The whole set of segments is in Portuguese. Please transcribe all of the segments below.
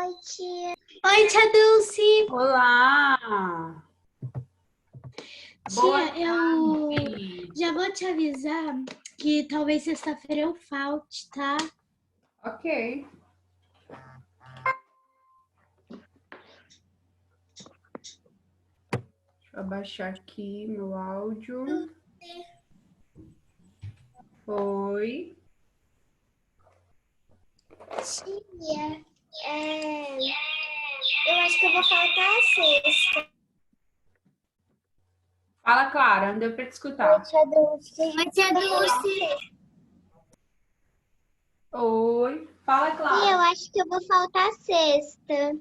Oi, tia. Oi, tia Dulce. Olá! Tia, eu já vou te avisar que talvez sexta-feira eu falte, tá? Ok. Deixa eu abaixar aqui meu áudio. Oi. Tia, eu acho que eu vou faltar a sexta. Fala, Clara, não deu pra te escutar. Oi, tia Dulce. Oi, tia Dulce. Oi. Fala, E eu Clara. acho que eu vou faltar a sexta.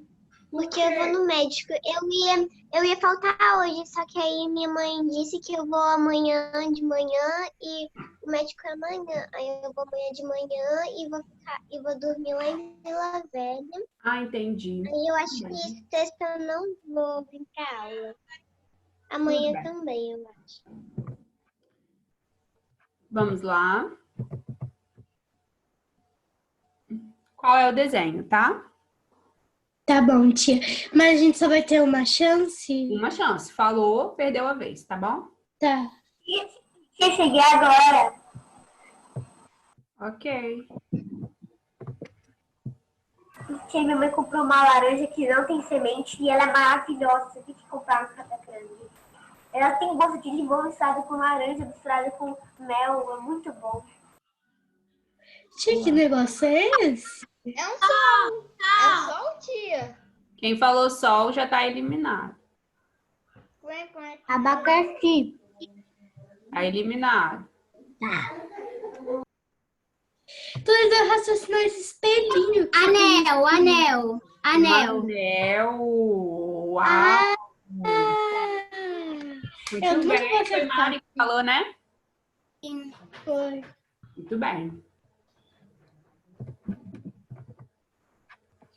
Porque eu vou no médico. Eu ia faltar hoje, só que aí minha mãe disse que eu vou amanhã de manhã e o médico é amanhã. Aí eu vou amanhã de manhã e vou dormir lá em Vila Velha. Ah, entendi. Aí eu acho que sexta eu não vou vir pra aula. Amanhã bem. também, eu acho. Vamos lá. Qual é o desenho, tá? Tá bom, tia. Mas a gente só vai ter uma chance? Uma chance. Falou, perdeu a vez, tá bom? Tá. Eu cheguei agora. Ok. Tia, minha mãe comprou uma laranja que não tem semente e ela é maravilhosa. Você tem que comprar no Café Grande. Ela tem gosto de limão misturado com laranja, misturado com mel. É muito bom. Tia, que negócio é esse? É um sol. É um sol, tia. Quem falou sol já tá eliminado. Abacaxi. Tá eliminado. Tô tentando raciocinar esse espelhinho. Anel. Anel. Uau. Eu Muito nunca bem. vou Foi acertar. Mari que falou, né? Foi. Muito bem.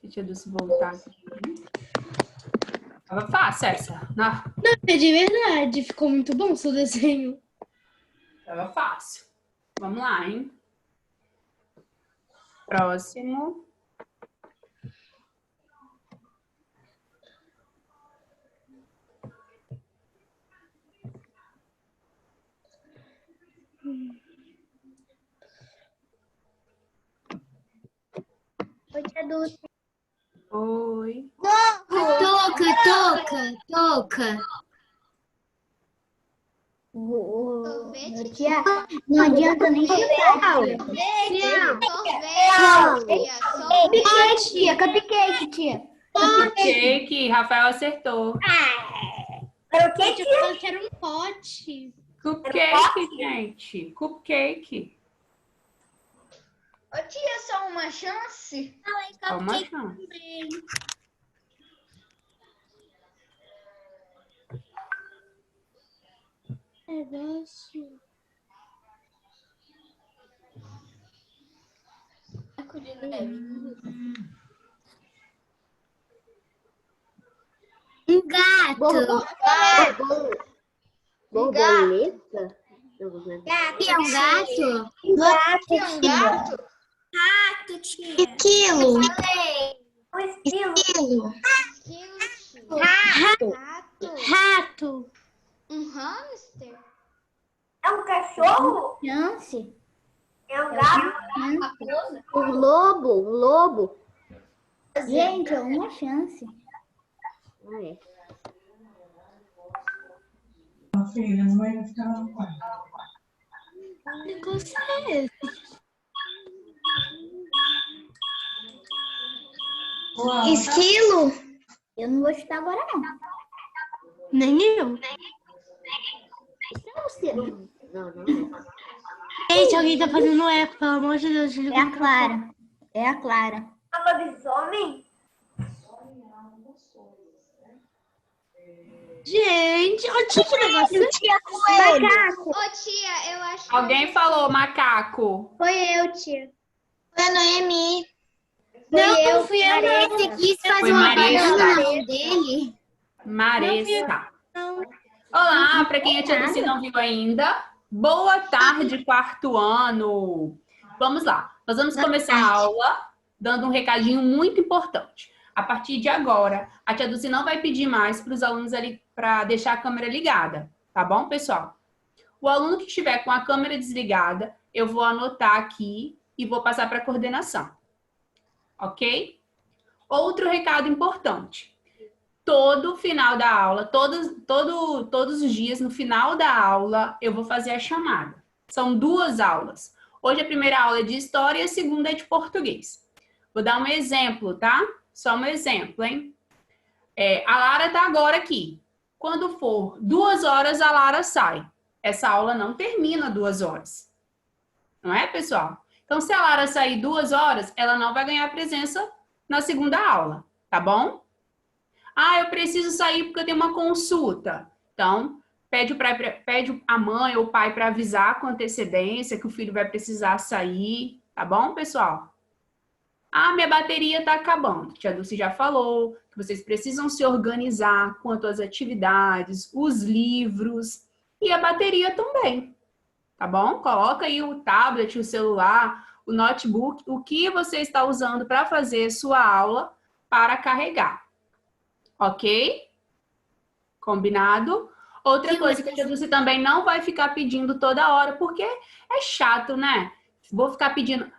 Deixa eu voltar aqui. Tava fácil essa. Não, Não, é de verdade. Ficou muito bom o seu desenho. tava fácil. Vamos lá, hein? Próximo. Oi, tia Dulce. Oi. Toca. Sorvete, Tia, não adianta nem chutar. sorvete, tia. Cupcake, tia. Cupcake, tia. Cupcake. Rafael acertou. Era o que, Gente, eu falei que era um pote. Cupcake, gente. Cupcake. Ô, tia, só uma chance? Só uma chance. Negócio. Um gato. Borboleta? É um gato? Tia, um gato? Esquilo. Esquilo, tia. Rato. Rato. Um hamster? É um cachorro? Chance. É um gato? Raposa? Um lobo. Gente, é uma chance. Ah, é. Filha, não vai ficar no quarto. Que negócio é esse? Esquilo? Eu não vou chutar agora, não. Nem eu. Não. Gente, alguém tá fazendo eco, pelo amor de Deus. É a Clara. É a Clara. É lobisomem? Gente, olha que negócio. Macaco. Ô, tia, eu acho que... Alguém falou macaco. Foi eu, tia. Foi a Noemi. Não fui eu, não. Você quis fazer Foi uma Marisa. banana na mão dele? Maressa. Não. Olá, para quem a tia Dulce não viu ainda. Boa tarde, quarto ano. Vamos lá. Nós vamos começar a aula dando um recadinho muito importante. A partir de agora, a tia Dulce não vai pedir mais para os alunos ali para deixar a câmera ligada, tá bom, pessoal? O aluno que estiver com a câmera desligada, eu vou anotar aqui e vou passar para a coordenação, ok? Outro recado importante. Todo final da aula, todos os dias, no final da aula, eu vou fazer a chamada. São 2 aulas. Hoje a primeira aula é de história e a segunda é de português. Vou dar um exemplo, tá? Só um exemplo, hein? A Lara tá agora aqui. Quando for 2 horas, a Lara sai. Essa aula não termina 2 horas. Não é, pessoal? Então, se a Lara sair 2 horas, ela não vai ganhar presença na segunda aula, tá bom? Ah, eu preciso sair porque eu tenho uma consulta. Então, pede a mãe ou o pai para avisar com antecedência que o filho vai precisar sair, tá bom, pessoal? Ah, minha bateria está acabando. A tia Dulce já falou que vocês precisam se organizar quanto às atividades, os livros e a bateria também, tá bom? Coloca aí o tablet, o celular, o notebook, o que você está usando para fazer sua aula para carregar. Ok? Combinado? Outra coisa que a tia Dulce também não vai ficar pedindo toda hora, porque é chato, né? Vou ficar pedindo,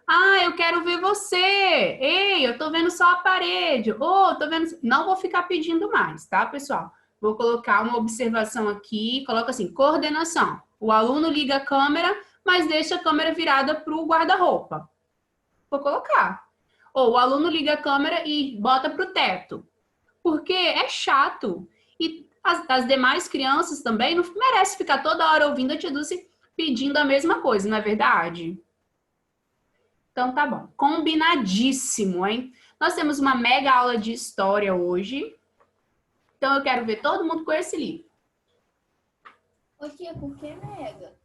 eu quero ver você. Ei, eu tô vendo só a parede. Tô vendo... Não vou ficar pedindo mais, tá, pessoal? Vou colocar uma observação aqui, coloca assim, coordenação. O aluno liga a câmera, mas deixa a câmera virada para o guarda-roupa. Vou colocar. Ou o aluno liga a câmera e bota para o teto. Porque é chato. E as demais crianças também não merecem ficar toda hora ouvindo a tia Dulce pedindo a mesma coisa, não é verdade? Então tá bom. Combinadíssimo, hein? Nós temos uma mega aula de história hoje. Então eu quero ver todo mundo com esse livro. Ô tia, por que mega?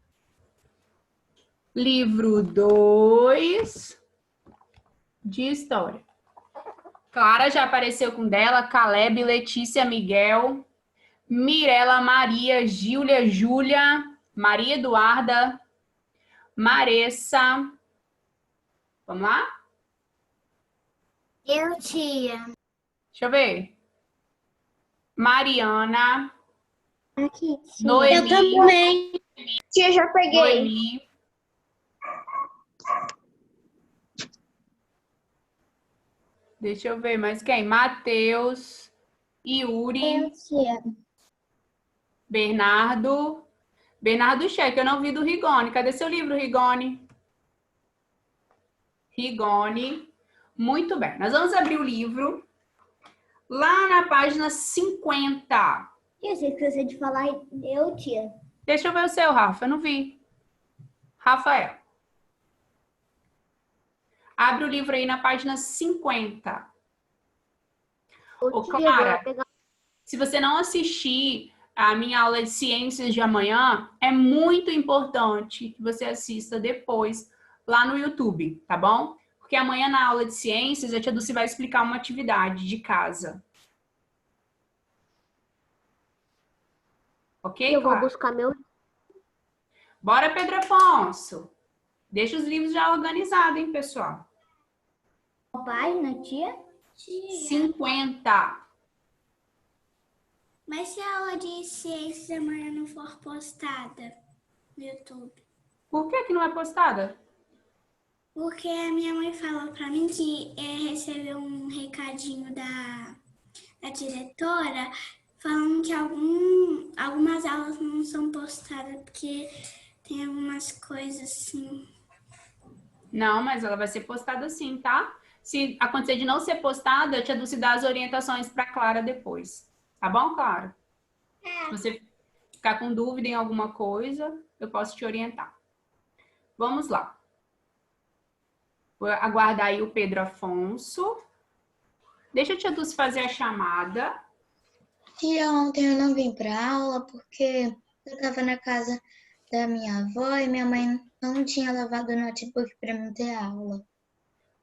Livro 2 de história. Clara já apareceu com dela, Caleb, Letícia, Miguel, Mirela, Maria, Júlia, Maria Eduarda, Maressa. Vamos lá? Eu, tia. Deixa eu ver. Mariana. Aqui, tia. Noemi. Eu também. Tia, já peguei. Noemi. Deixa eu ver mais quem? Matheus. Yuri. Eu, tia. Bernardo. Bernardo Cheque, eu não vi do Rigoni. Cadê seu livro, Rigoni? Rigoni. Muito bem. Nós vamos abrir o livro lá na página 50. Tia, você esqueceu de falar eu, tia. Deixa eu ver o seu, Rafa. Eu não vi. Rafael. Abre o livro aí na página 50. Ô, Clara, se você não assistir a minha aula de ciências de amanhã, é muito importante que você assista depois lá no YouTube, tá bom? Porque amanhã na aula de ciências a tia Dulce vai explicar uma atividade de casa. Ok, Eu vou Clara? buscar meu... Bora, Pedro Afonso. Deixa os livros já organizados, hein, pessoal? Qual página, tia? 50. Mas se a aula de ciências amanhã não for postada no YouTube? Por que não é postada? Porque a minha mãe falou pra mim que recebeu um recadinho da diretora falando que algumas aulas não são postadas porque tem algumas coisas assim. Não, mas ela vai ser postada sim, tá? Se acontecer de não ser postada, a tia Dulce dá as orientações para Clara depois. Tá bom, Clara? Se você ficar com dúvida em alguma coisa, eu posso te orientar. Vamos lá. Vou aguardar aí o Pedro Afonso. Deixa a tia Dulce fazer a chamada. Tia, ontem eu não vim para aula porque eu estava na casa da minha avó e minha mãe não tinha lavado o notebook para mim ter aula.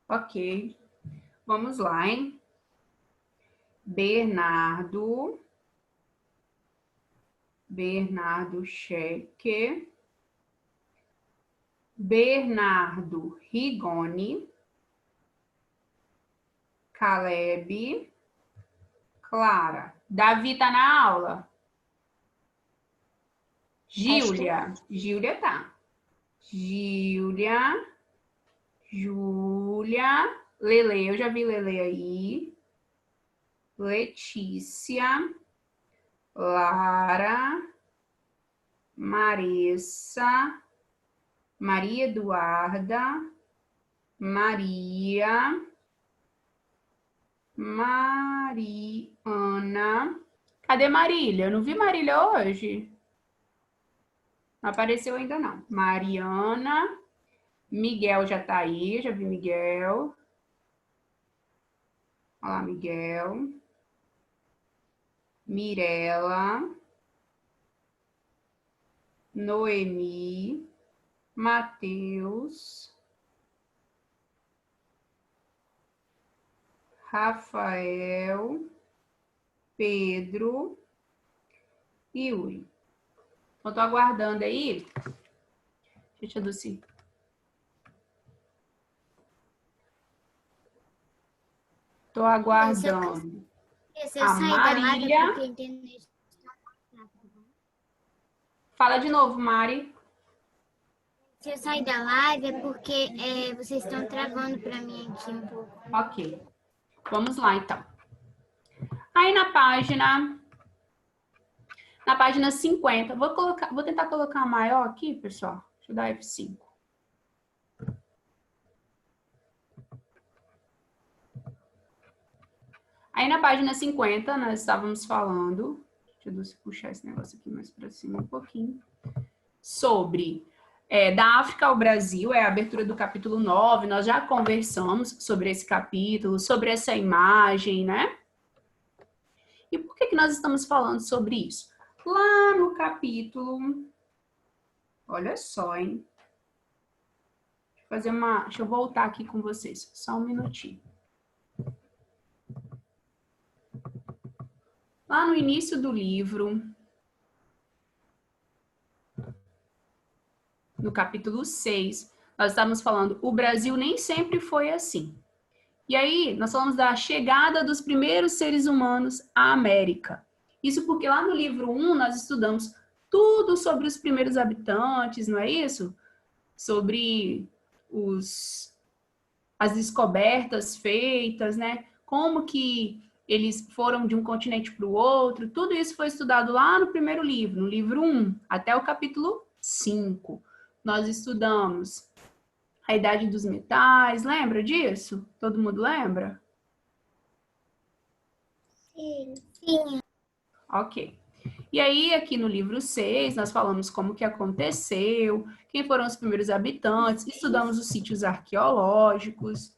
Ok. Vamos lá, hein? Bernardo Cheque. Bernardo Rigoni. Caleb. Clara. Davi tá na aula? Júlia. Júlia tá. Júlia. Júlia. Lele, eu já vi Lele aí. Letícia. Lara. Marissa. Maria Eduarda. Maria. Mariana. Cadê Marília? Eu não vi Marília hoje. Não apareceu ainda não. Mariana. Miguel já tá aí. Já vi Miguel. Olha lá, Miguel. Mirela. Noemi. Matheus. Rafael, Pedro e Yuri. Eu tô aguardando aí. Deixa eu adocir. Tô aguardando. A Marília. Fala de novo, Mari. Se eu sair da live é porque vocês estão travando para mim aqui um pouco. Ok. Vamos lá, então. Aí na página 50, vou tentar colocar maior aqui, pessoal. Deixa eu dar F5. Aí na página 50, nós estávamos falando, deixa eu puxar esse negócio aqui mais para cima um pouquinho, sobre da África ao Brasil, é a abertura do capítulo 9, nós já conversamos sobre esse capítulo, sobre essa imagem, né? E por que nós estamos falando sobre isso? Lá no capítulo, olha só, hein? Deixa eu voltar aqui com vocês, só um minutinho. Lá no início do livro, no capítulo 6, nós estamos falando, o Brasil nem sempre foi assim. E aí, nós falamos da chegada dos primeiros seres humanos à América. Isso porque lá no livro 1, nós estudamos tudo sobre os primeiros habitantes, não é isso? Sobre as descobertas feitas, né? Como que eles foram de um continente para o outro. Tudo isso foi estudado lá no primeiro livro, no livro 1, até o capítulo 5. Nós estudamos a idade dos metais, lembra disso? Todo mundo lembra? Sim. Sim. Ok. E aí, aqui no livro 6, nós falamos como que aconteceu, quem foram os primeiros habitantes, estudamos os sítios arqueológicos.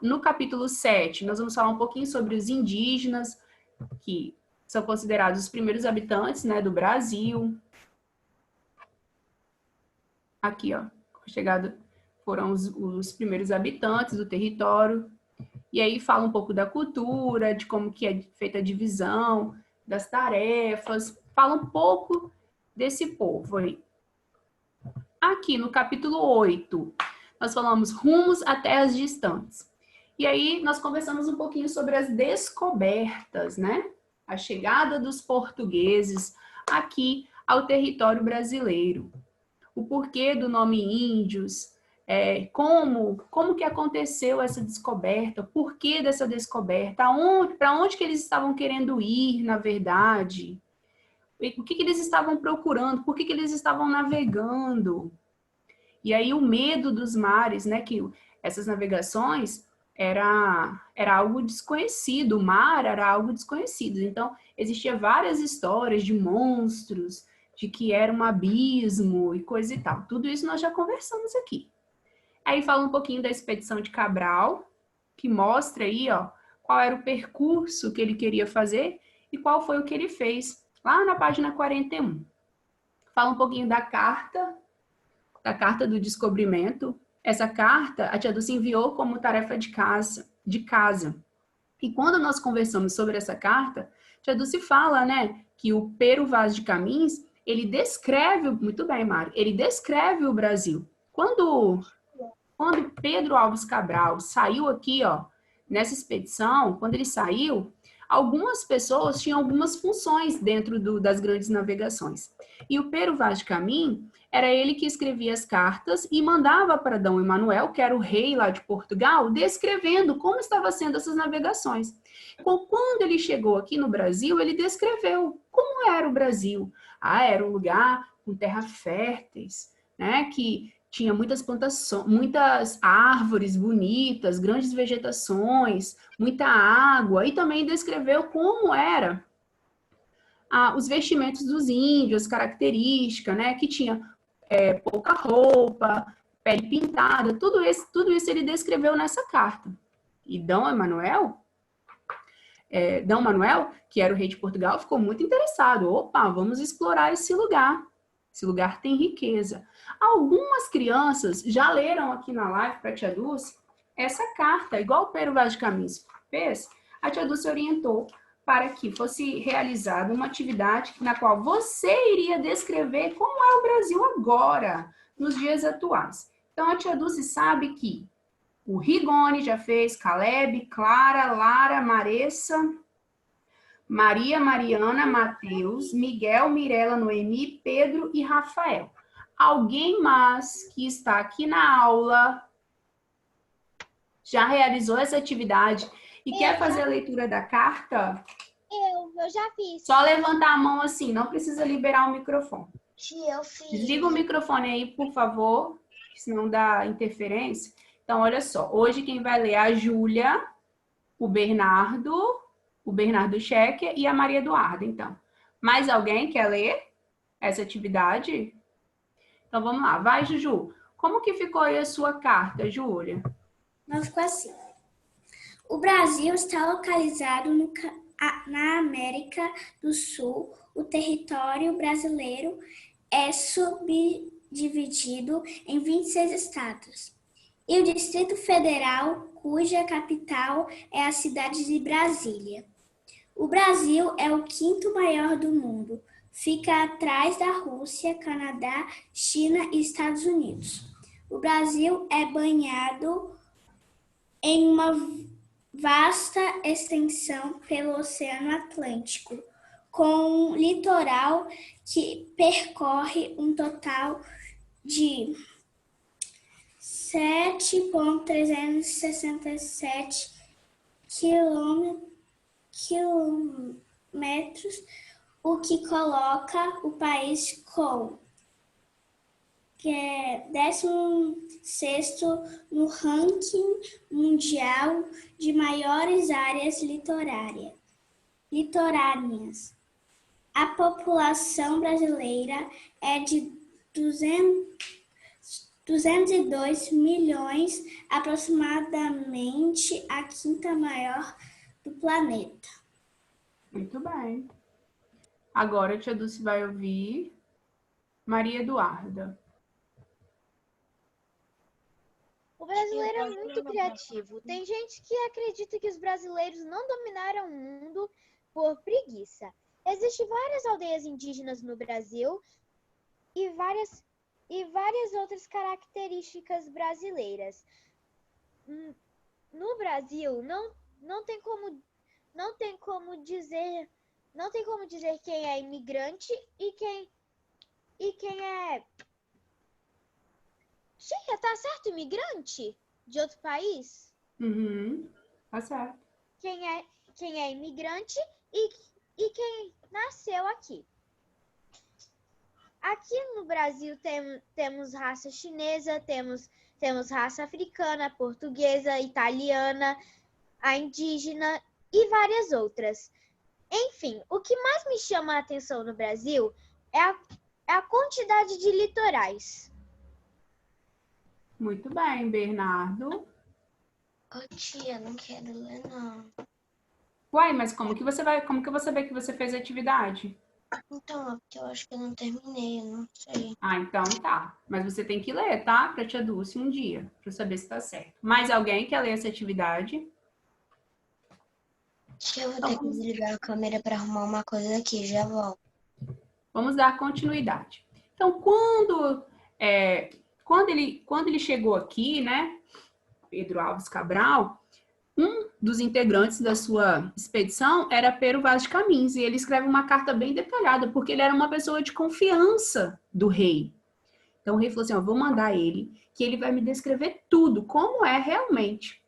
No capítulo 7, nós vamos falar um pouquinho sobre os indígenas, que são considerados os primeiros habitantes, né, do Brasil. Aqui, ó, foram os primeiros habitantes do território. E aí fala um pouco da cultura, de como que é feita a divisão, das tarefas. Fala um pouco desse povo aí. Aqui no capítulo 8, nós falamos rumos a terras distantes. E aí nós conversamos um pouquinho sobre as descobertas, né? A chegada dos portugueses aqui ao território brasileiro. O porquê do nome índios, como que aconteceu essa descoberta, o porquê dessa descoberta, para onde que eles estavam querendo ir, na verdade, o que eles estavam procurando, por que eles estavam navegando. E aí o medo dos mares, né, que essas navegações era algo desconhecido, o mar era algo desconhecido. Então, existia várias histórias de monstros, de que era um abismo e coisa e tal. Tudo isso nós já conversamos aqui. Aí fala um pouquinho da expedição de Cabral, que mostra aí, ó, qual era o percurso que ele queria fazer e qual foi o que ele fez, lá na página 41. Fala um pouquinho da carta do descobrimento. Essa carta a tia Dulce enviou como tarefa de casa. E quando nós conversamos sobre essa carta, a tia Dulce fala, né, que o Pero Vaz de Caminhos, ele descreve, muito bem, Mário, ele descreve o Brasil. Quando Pedro Álvares Cabral saiu aqui, ó, nessa expedição, quando ele saiu, algumas pessoas tinham algumas funções dentro das grandes navegações. E o Pero Vaz de Caminha era ele que escrevia as cartas e mandava para Dom Emanuel, que era o rei lá de Portugal, descrevendo como estava sendo essas navegações. Então, quando ele chegou aqui no Brasil, ele descreveu como era o Brasil. Era um lugar com terras férteis, né, que tinha muitas plantações, muitas árvores bonitas, grandes vegetações, muita água, e também descreveu como era os vestimentos dos índios, característica, né, que tinha pouca roupa, pele pintada, tudo isso ele descreveu nessa carta. E Dom Manuel, que era o rei de Portugal, ficou muito interessado. Opa, vamos explorar esse lugar. Esse lugar tem riqueza. Algumas crianças já leram aqui na live para a tia Dulce essa carta, igual o Pero Vaz de Caminha fez. A tia Dulce orientou para que fosse realizada uma atividade na qual você iria descrever como é o Brasil agora, nos dias atuais. Então, a tia Dulce sabe que o Rigoni já fez, Caleb, Clara, Lara, Maressa, Maria, Mariana, Mateus, Miguel, Mirela, Noemi, Pedro e Rafael. Alguém mais que está aqui na aula já realizou essa atividade e quer fazer a leitura da carta? Eu já fiz. Só levantar a mão assim, não precisa liberar o microfone. Tia, eu fiz. Desliga o microfone aí, por favor, senão dá interferência. Então, olha só, hoje quem vai ler é a Júlia, o Bernardo Schecker e a Maria Eduarda, então. Mais alguém quer ler essa atividade? Então, vamos lá. Vai, Juju. Como que ficou aí a sua carta, Júlia? Não ficou assim. O Brasil está localizado na América do Sul. O território brasileiro é subdividido em 26 estados. E o Distrito Federal, cuja capital é a cidade de Brasília. O Brasil é o quinto maior do mundo. Fica atrás da Rússia, Canadá, China e Estados Unidos. O Brasil é banhado em uma vasta extensão pelo Oceano Atlântico, com um litoral que percorre um total de 7,367 quilômetros, o que coloca o país com 16º no ranking mundial de maiores áreas litorâneas. A população brasileira é de 202 milhões, aproximadamente a quinta maior do planeta. Muito bem. Agora a tia Dulce vai ouvir Maria Eduarda. O brasileiro é muito criativo. Tem gente que acredita que os brasileiros não dominaram o mundo por preguiça. Existem várias aldeias indígenas no Brasil e várias outras características brasileiras. No Brasil, não tem como dizer quem é imigrante e quem é... Tia, tá certo, imigrante de outro país? Uhum, tá certo. Quem é imigrante e quem nasceu aqui. Aqui no Brasil temos raça chinesa, temos raça africana, portuguesa, italiana, a indígena e várias outras. Enfim, o que mais me chama a atenção no Brasil é a quantidade de litorais. Muito bem, Bernardo. Tia, não quero ler, não. Uai, mas como que eu vou saber que você fez a atividade? Então, é porque eu acho que eu não terminei, eu não sei. Então tá. Mas você tem que ler, tá? Pra tia Dulce um dia, pra saber se tá certo. Mais alguém quer ler essa atividade? Tia, eu vou ter que desligar a câmera para arrumar uma coisa aqui, já volto. Vamos dar continuidade. Então, quando ele chegou aqui, né, Pedro Alves Cabral, Um dos integrantes da sua expedição era Pero Vaz de Caminha, e ele escreve uma carta bem detalhada, porque ele era uma pessoa de confiança do rei. Então o rei falou assim, ó, vou mandar ele, que ele vai me descrever tudo, como é realmente.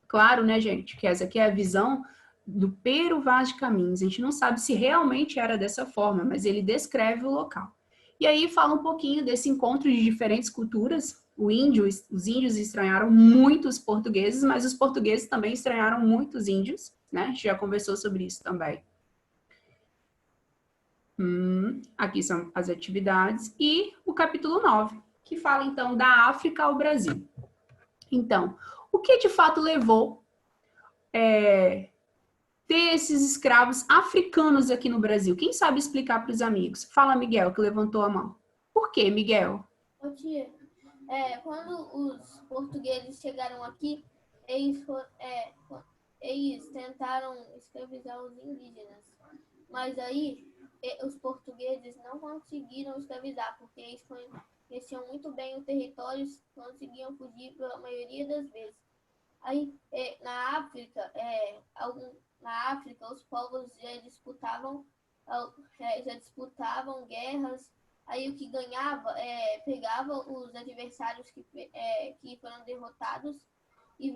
Claro, né, gente, que essa aqui é a visão do Pero Vaz de Caminha. A gente não sabe se realmente era dessa forma, mas ele descreve o local. E aí fala um pouquinho desse encontro de diferentes culturas. Os índios estranharam muito os portugueses, mas os portugueses também estranharam muito os índios, né? A gente já conversou sobre isso também. Aqui são as atividades. E o capítulo 9, que fala, então, da África ao Brasil. Então, o que de fato levou ter esses escravos africanos aqui no Brasil? Quem sabe explicar para os amigos? Fala, Miguel, que levantou a mão. Por quê, Miguel? Ô, tia, quando os portugueses chegaram aqui, eles tentaram escravizar os indígenas. Mas aí, os portugueses não conseguiram escravizar, porque eles conheciam muito bem o território, conseguiam fugir pela maioria das vezes. Aí, na África, os povos já disputavam guerras. Aí o que ganhava pegava os adversários que foram derrotados e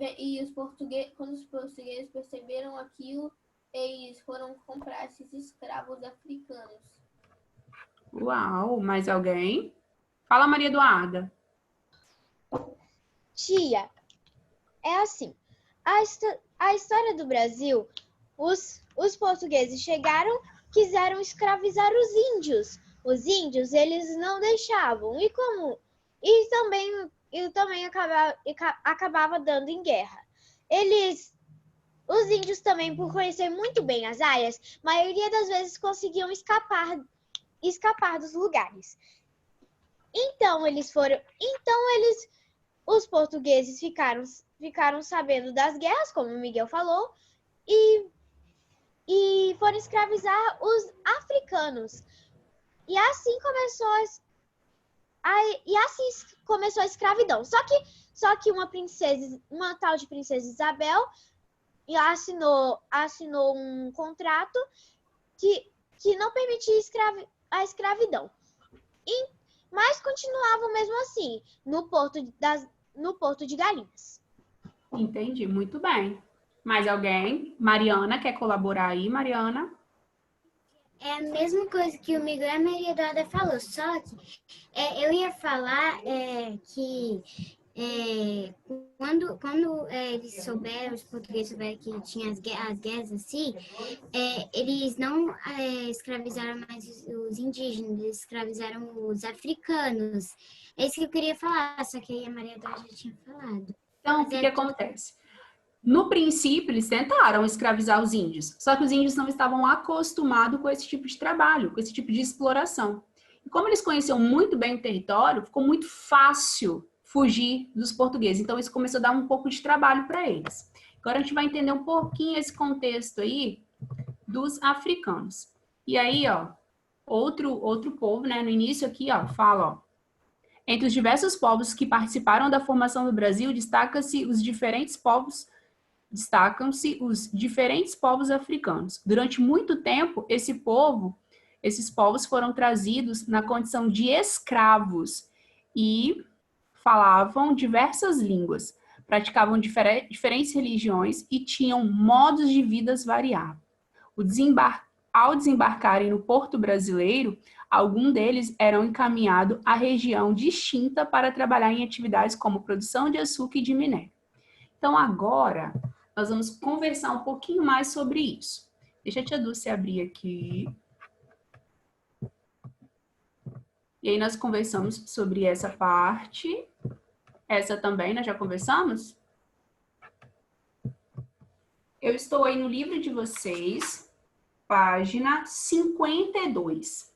quando os portugueses perceberam aquilo, eles foram comprar esses escravos africanos. Uau, mais alguém? Fala, Maria Eduarda. Tia, é assim, a história do Brasil, os portugueses chegaram, quiseram escravizar os índios. Os índios, eles não deixavam. E também acabava dando em guerra. Os índios também, por conhecer muito bem as áreas, a maioria das vezes conseguiam escapar dos lugares. Os portugueses ficaram sabendo das guerras, como o Miguel falou, e foram escravizar os africanos. E assim começou a escravidão. Só que uma tal de princesa Isabel assinou um contrato que não permitia a escravidão. Mas continuavam mesmo assim no Porto de Galinhas. Entendi, muito bem. Mais alguém? Mariana, quer colaborar aí, Mariana? É a mesma coisa que o Miguel e a Maria Eduarda falou, só que eu ia falar que quando eles souberam, os portugueses souberam que tinha as guerras assim, eles não escravizaram mais os indígenas, eles escravizaram os africanos. É isso que eu queria falar, só que aí a Maria Eduarda já tinha falado. Então, o que acontece? No princípio, eles tentaram escravizar os índios, só que os índios não estavam acostumados com esse tipo de trabalho, com esse tipo de exploração. E como eles conheciam muito bem o território, ficou muito fácil fugir dos portugueses. Então, isso começou a dar um pouco de trabalho para eles. Agora, a gente vai entender um pouquinho esse contexto aí dos africanos. E aí, ó, outro povo, né, no início aqui, ó, fala, ó, entre os diversos povos que participaram da formação do Brasil, destacam-se os diferentes povos africanos. Durante muito tempo, esses povos foram trazidos na condição de escravos e falavam diversas línguas, praticavam diferentes religiões e tinham modos de vida variados. Ao desembarcarem no porto brasileiro, alguns deles eram encaminhados à região distinta para trabalhar em atividades como produção de açúcar e de minério. Então, agora, nós vamos conversar um pouquinho mais sobre isso. Deixa a tia Dulce abrir aqui. E aí, nós conversamos sobre essa parte. Essa também, nós já conversamos? Eu estou aí no livro de vocês, página 52.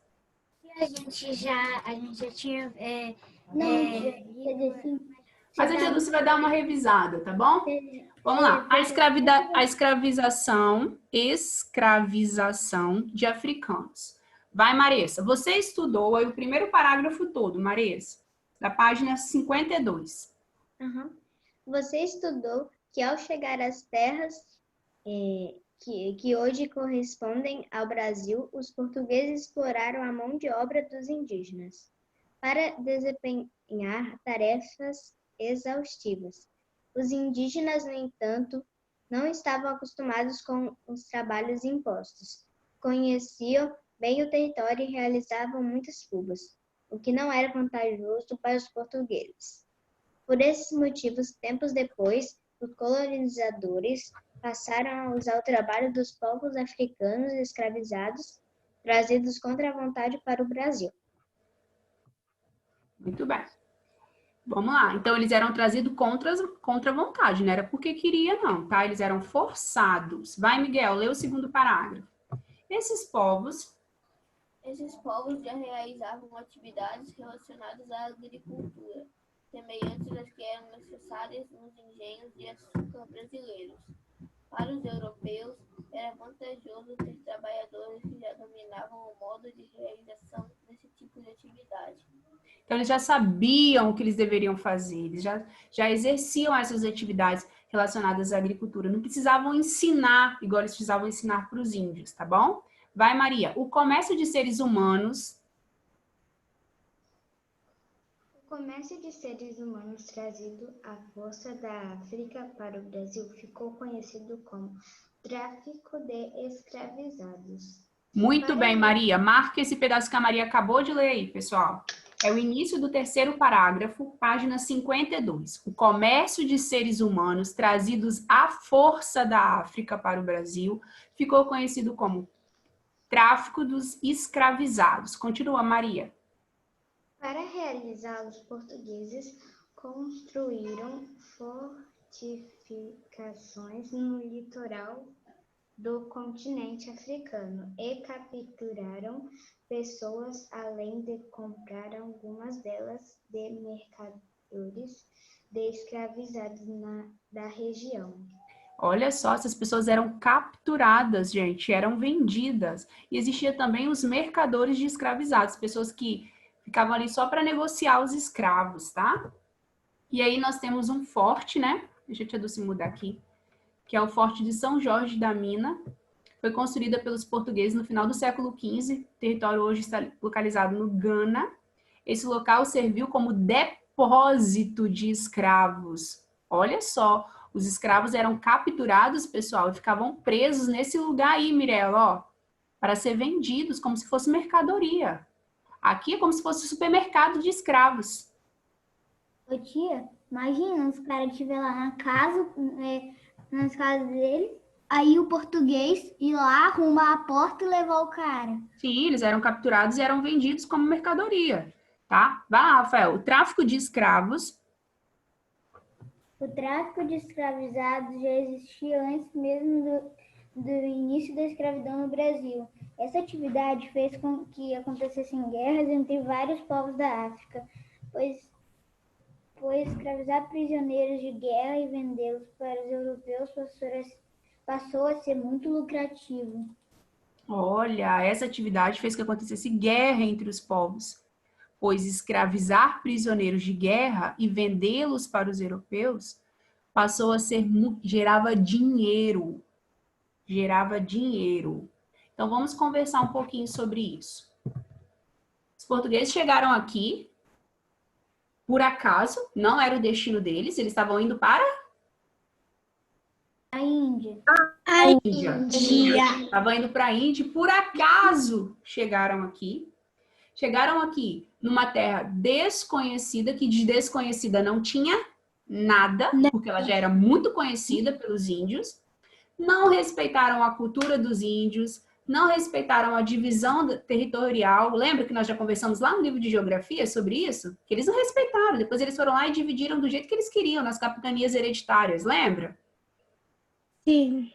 A gente já tinha... Mas a tia Dulce vai dar uma revisada, tá bom? Vamos lá. A escravização de africanos. Vai, Maressa. Você estudou aí o primeiro parágrafo todo, Maressa, da página 52. Você estudou que ao chegar às terras que hoje correspondem ao Brasil, os portugueses exploraram a mão de obra dos indígenas para desempenhar tarefas exaustivas. Os indígenas, no entanto, não estavam acostumados com os trabalhos impostos. Conheciam bem o território e realizavam muitas fugas, o que não era vantajoso para os portugueses. Por esses motivos, tempos depois, os colonizadores passaram a usar o trabalho dos povos africanos escravizados, trazidos contra a vontade para o Brasil. Muito bem. Vamos lá. Então, eles eram trazidos contra a vontade, não era porque queria, não, tá? Eles eram forçados. Vai, Miguel, lê o segundo parágrafo. Esses povos já realizavam atividades relacionadas à agricultura, semelhantes às que eram necessárias nos engenhos de açúcar brasileiros. Para os europeus, era vantajoso ter trabalhadores que já dominavam o modo de realização desse tipo de atividade. Então, eles já sabiam o que eles deveriam fazer, eles já exerciam essas atividades relacionadas à agricultura. Não precisavam ensinar, igual eles precisavam ensinar para os índios, tá bom? Vai, Maria. O comércio de seres humanos... O comércio de seres humanos trazido à força da África para o Brasil ficou conhecido como tráfico de escravizados. Muito bem, Maria. Marca esse pedaço que a Maria acabou de ler aí, pessoal. É o início do terceiro parágrafo, página 52. O comércio de seres humanos trazidos à força da África para o Brasil ficou conhecido como tráfico dos escravizados. Continua, Maria. Para realizar, os portugueses construíram fortificações no litoral do continente africano e capturaram pessoas, além de comprar algumas delas de mercadores de escravizados da região. Olha só, essas pessoas eram capturadas, gente, eram vendidas. E existia também os mercadores de escravizados, pessoas que ficavam ali só para negociar os escravos, tá? E aí nós temos um forte, né? Deixa a tia Dulce mudar aqui. Que é o Forte de São Jorge da Mina. Foi construída pelos portugueses no final do século XV. O território hoje está localizado no Ghana. Esse local serviu como depósito de escravos. Olha só, os escravos eram capturados, pessoal, e ficavam presos nesse lugar aí, Mirella, ó, para ser vendidos como se fosse mercadoria. Aqui é como se fosse um supermercado de escravos. Ô tia, imagina os caras estiverem lá na casa, nas casas dele, aí o português ir lá, arrumar a porta e levar o cara. Sim, eles eram capturados e eram vendidos como mercadoria, tá? Vai lá, Rafael. O tráfico de escravos. O tráfico de escravizados já existia antes mesmo do início da escravidão no Brasil. Essa atividade fez com que acontecessem guerras entre vários povos da África, pois escravizar prisioneiros de guerra e vendê-los para os europeus passou a ser muito lucrativo. Olha, essa atividade fez que acontecesse guerra entre os povos, pois escravizar prisioneiros de guerra e vendê-los para os europeus passou a ser gerava dinheiro. Gerava dinheiro. Então vamos conversar um pouquinho sobre isso. Os portugueses chegaram aqui por acaso, não era o destino deles, eles estavam indo para A Índia. a Índia. Estavam indo para a Índia, por acaso chegaram aqui. Chegaram aqui numa terra desconhecida, que de desconhecida não tinha nada, porque ela já era muito conhecida pelos índios. Não respeitaram a cultura dos índios, não respeitaram a divisão territorial. Lembra que nós já conversamos lá no livro de geografia sobre isso? Que eles não respeitaram. Depois eles foram lá e dividiram do jeito que eles queriam, nas capitanias hereditárias. Lembra? Sim.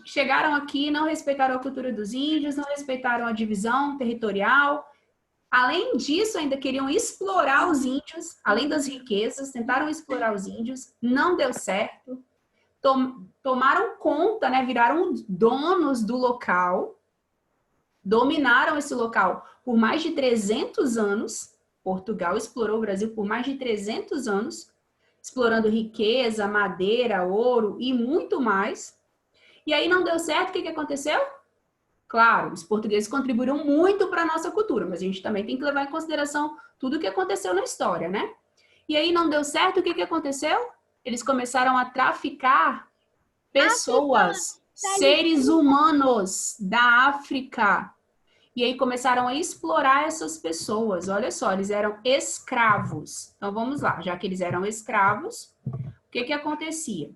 Chegaram aqui, não respeitaram a cultura dos índios, não respeitaram a divisão territorial. Além disso, ainda queriam explorar os índios, além das riquezas, tentaram explorar os índios, não deu certo. Tomaram conta, né, viraram donos do local, dominaram esse local por mais de 300 anos. Portugal explorou o Brasil por mais de 300 anos explorando riqueza, madeira, ouro e muito mais. E aí não deu certo, o que aconteceu? Claro, os portugueses contribuíram muito para a nossa cultura, mas a gente também tem que levar em consideração tudo o que aconteceu na história, né? E aí não deu certo, o que aconteceu? Eles começaram a traficar pessoas, seres humanos da África. E aí começaram a explorar essas pessoas. Olha só, eles eram escravos. Então vamos lá, já que eles eram escravos, o que acontecia?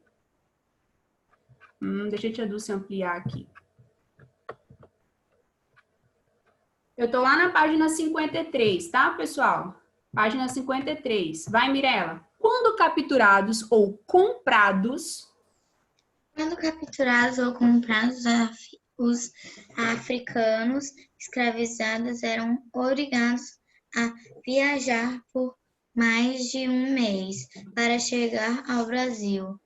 Deixa a tia Dulce ampliar aqui. Eu tô lá na página 53, tá, pessoal? Página 53. Vai, Mirella. Quando capturados ou comprados... Quando capturados ou comprados, os africanos escravizados eram obrigados a viajar por mais de um mês para chegar ao Brasil.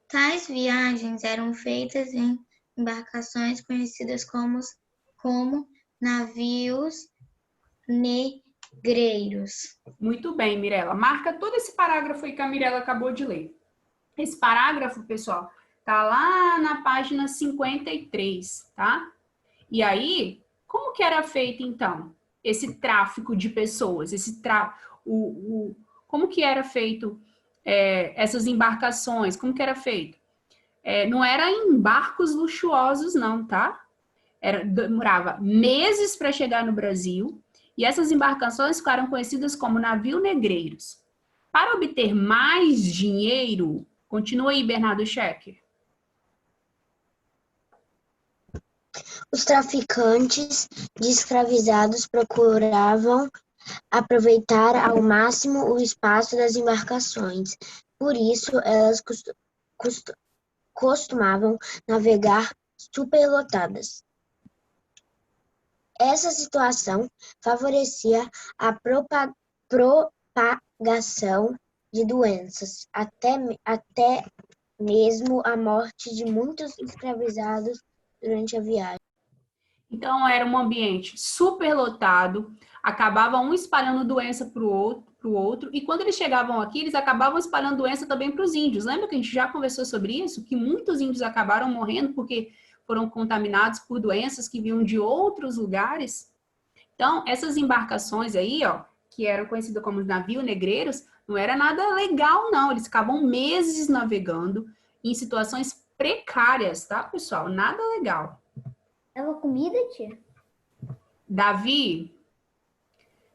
Tais viagens eram feitas em embarcações conhecidas como navios negreiros. Muito bem, Mirella. Marca todo esse parágrafo aí que a Mirella acabou de ler. Esse parágrafo, pessoal, tá lá na página 53, tá? E aí, como que era feito, então, esse tráfico de pessoas? Como que era feito essas embarcações? Como que era feito? Não era em barcos luxuosos, não, tá? Demorava meses para chegar no Brasil e essas embarcações ficaram conhecidas como navios negreiros. Para obter mais dinheiro, continua aí, Bernardo Schecker. Os traficantes de escravizados procuravam aproveitar ao máximo o espaço das embarcações. Por isso, elas costumavam navegar superlotadas. Essa situação favorecia a propagação de doenças, até mesmo a morte de muitos escravizados durante a viagem. Então, era um ambiente superlotado, acabavam um espalhando doença para o outro, e quando eles chegavam aqui, eles acabavam espalhando doença também para os índios. Lembra que a gente já conversou sobre isso? Que muitos índios acabaram morrendo porque foram contaminados por doenças que vinham de outros lugares. Então, essas embarcações aí, ó, que eram conhecidas como navios negreiros, não era nada legal, não. Eles ficavam meses navegando em situações precárias, tá, pessoal? Nada legal. Dava comida, tia? Davi,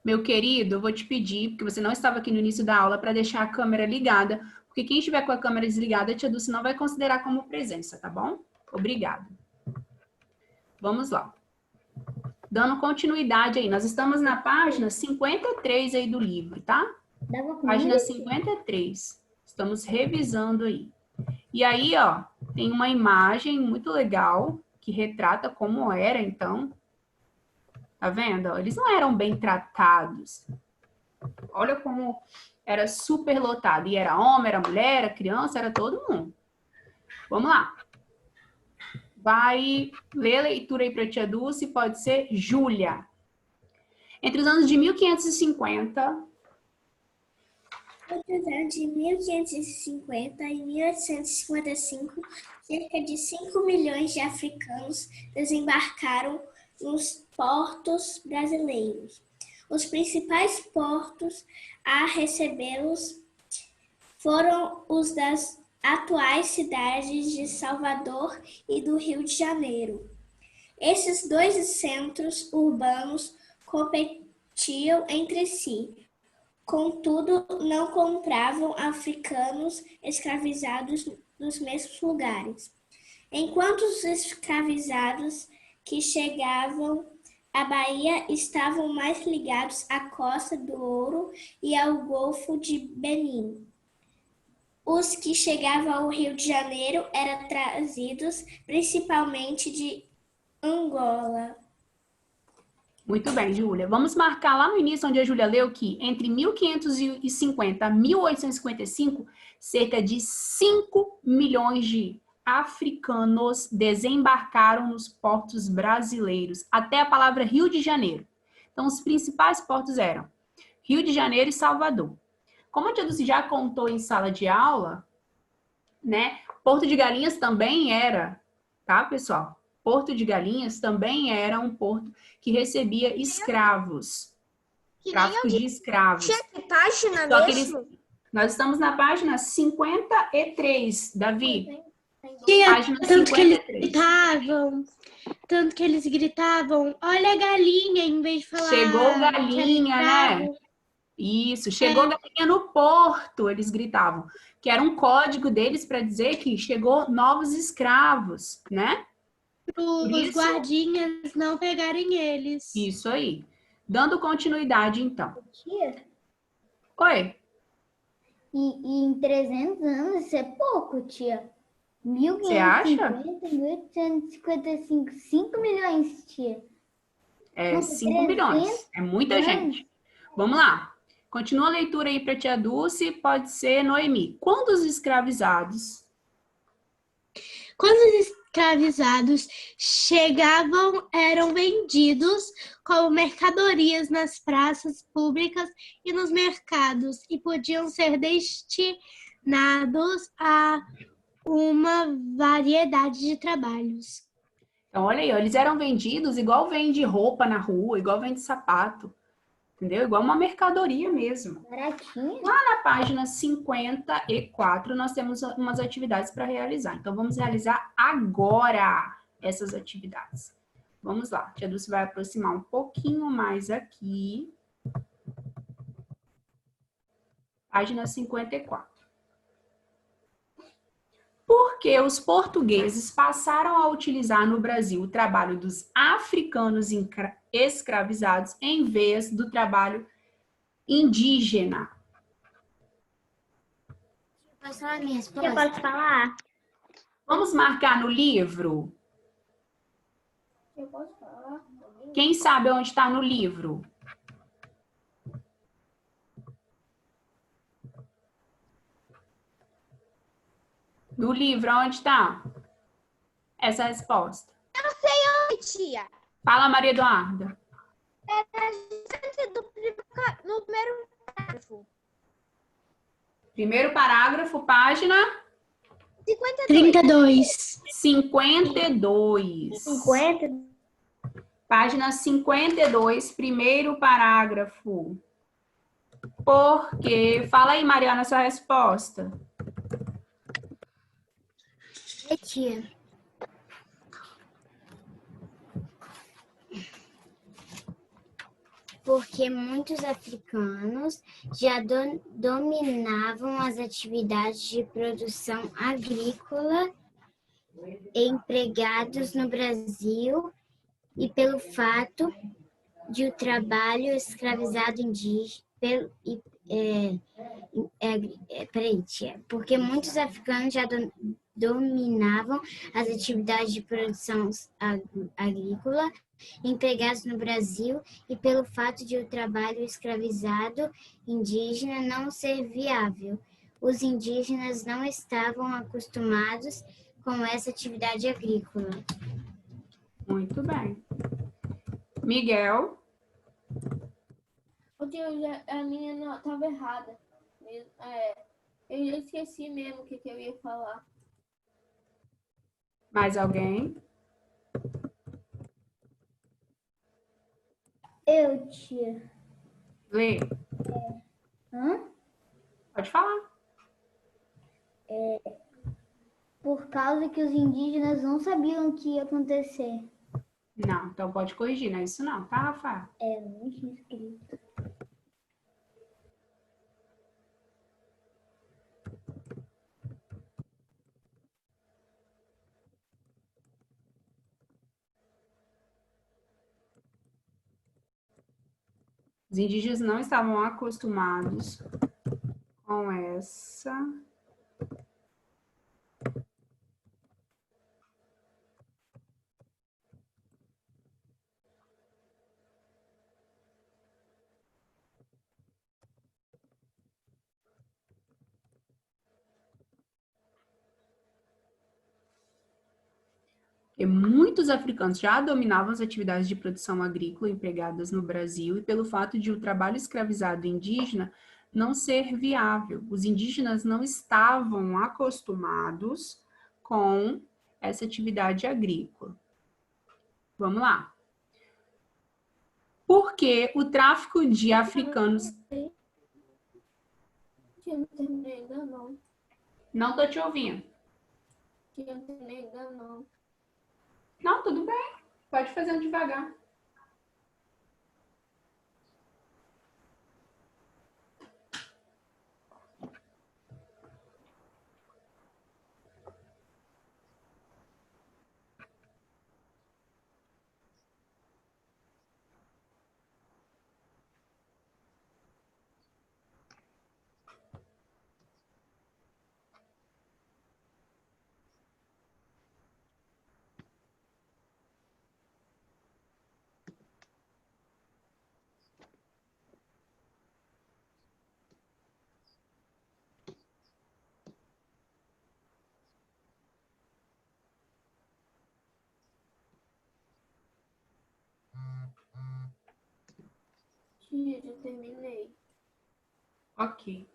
meu querido, eu vou te pedir, porque você não estava aqui no início da aula, para deixar a câmera ligada, porque quem estiver com a câmera desligada, a tia Dulce não vai considerar como presença, tá bom? Obrigada. Vamos lá. Dando continuidade aí, nós estamos na página 53 aí do livro, tá? Página 53. Estamos revisando aí. E aí, ó, tem uma imagem muito legal que retrata como era, então. Tá vendo? Eles não eram bem tratados. Olha como era super lotado. E era homem, era mulher, era criança, era todo mundo. Vamos lá. Vai ler a leitura aí para a tia Dulce, pode ser Júlia. Entre os anos de 1550... Entre os anos de 1550 e 1855, cerca de 5 milhões de africanos desembarcaram nos portos brasileiros. Os principais portos a recebê-los foram os das atuais cidades de Salvador e do Rio de Janeiro. Esses dois centros urbanos competiam entre si. Contudo, não compravam africanos escravizados nos mesmos lugares. Enquanto os escravizados que chegavam à Bahia estavam mais ligados à Costa do Ouro e ao Golfo de Benin. Os que chegavam ao Rio de Janeiro eram trazidos principalmente de Angola. Muito bem, Júlia. Vamos marcar lá no início, onde a Júlia leu que entre 1550 e 1855, cerca de 5 milhões de africanos desembarcaram nos portos brasileiros, até a palavra Rio de Janeiro. Então, os principais portos eram Rio de Janeiro e Salvador. Como a tia Dulce já contou em sala de aula, né? Porto de Galinhas também era, tá, pessoal? Porto de Galinhas também era um porto que recebia escravos. Tráfico de escravos. Tia, que página Só que mesmo? nós estamos na página 53, Davi. Tia, Página 53. tanto que eles gritavam, olha a galinha, em vez de falar Chegou que era galinha, né? escravo. Isso, chegou galinha no porto, eles gritavam. Que era um código deles para dizer que chegou novos escravos, né? Por Os isso- guardinhas não pegarem eles. Isso aí. Dando continuidade, então. Tia, Oi. e em 300 anos isso é pouco, tia. Você acha? 1855, 5 milhões, tia. É Nossa, 5 milhões. É muita anos. gente. Vamos lá. Continua a leitura aí para tia Dulce. Pode ser Noemi. Quando os escravizados... Quando os escravizados chegavam, eram vendidos como mercadorias nas praças públicas e nos mercados e podiam ser destinados a uma variedade de trabalhos. Então, olha aí, ó, eles eram vendidos igual vende roupa na rua, igual vende sapato. Entendeu? Igual uma mercadoria mesmo. Baratinho. Na página 54, nós temos umas atividades para realizar. Então, vamos realizar agora essas atividades. Vamos lá. A tia Dulce vai aproximar um pouquinho mais aqui. Página 54. Porque os portugueses passaram a utilizar no Brasil o trabalho dos africanos escravizados em vez do trabalho indígena. Posso falar a minha Eu resposta? posso falar? Vamos marcar no livro? Eu posso falar? Quem sabe onde está no livro? No livro, onde está? Essa resposta. Oi, tia. Fala, Maria Eduarda. No primeiro parágrafo. Primeiro parágrafo, página 32. 52. 50? Página 52, primeiro parágrafo. Porque... Fala aí, Mariana, essa resposta. Tia. Porque muitos africanos já dominavam as atividades de produção agrícola empregados no Brasil e pelo fato de o trabalho escravizado indígena porque muitos africanos já dominavam as atividades de produção agrícola empregados no Brasil e pelo fato de o trabalho escravizado indígena não ser viável. Os indígenas não estavam acostumados com essa atividade agrícola. Muito bem. Miguel. Porque a minha não estava errada. Eu já esqueci mesmo o que eu ia falar. Mais alguém? Eu, tia. Lê. Hã? Pode falar. Por causa que os indígenas não sabiam o que ia acontecer. Não, então pode corrigir, não é isso não, tá, Rafael? Não tinha escrito. Os indígenas não estavam acostumados com essa... Porque muitos africanos já dominavam as atividades de produção agrícola empregadas no Brasil e pelo fato de o trabalho escravizado indígena não ser viável. Os indígenas não estavam acostumados com essa atividade agrícola. Vamos lá. Por que o tráfico de africanos... Eu não terminei ainda não. Não tô te ouvindo. Eu não terminei ainda não. Não, tudo bem. Pode fazer devagar. Tia, já terminei. Ok.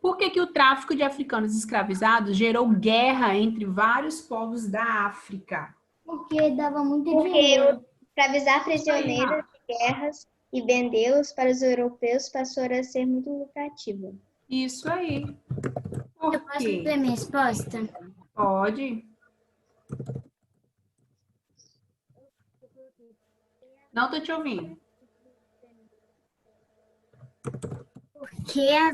Por que o tráfico de africanos escravizados gerou guerra entre vários povos da África? Porque dava muito Porque dinheiro. escravizar prisioneiros de guerras e vendê-los para os europeus passou a ser muito lucrativo. Isso aí. Por Eu posso quê? ler minha resposta? Pode. Não tô te ouvindo. Porque a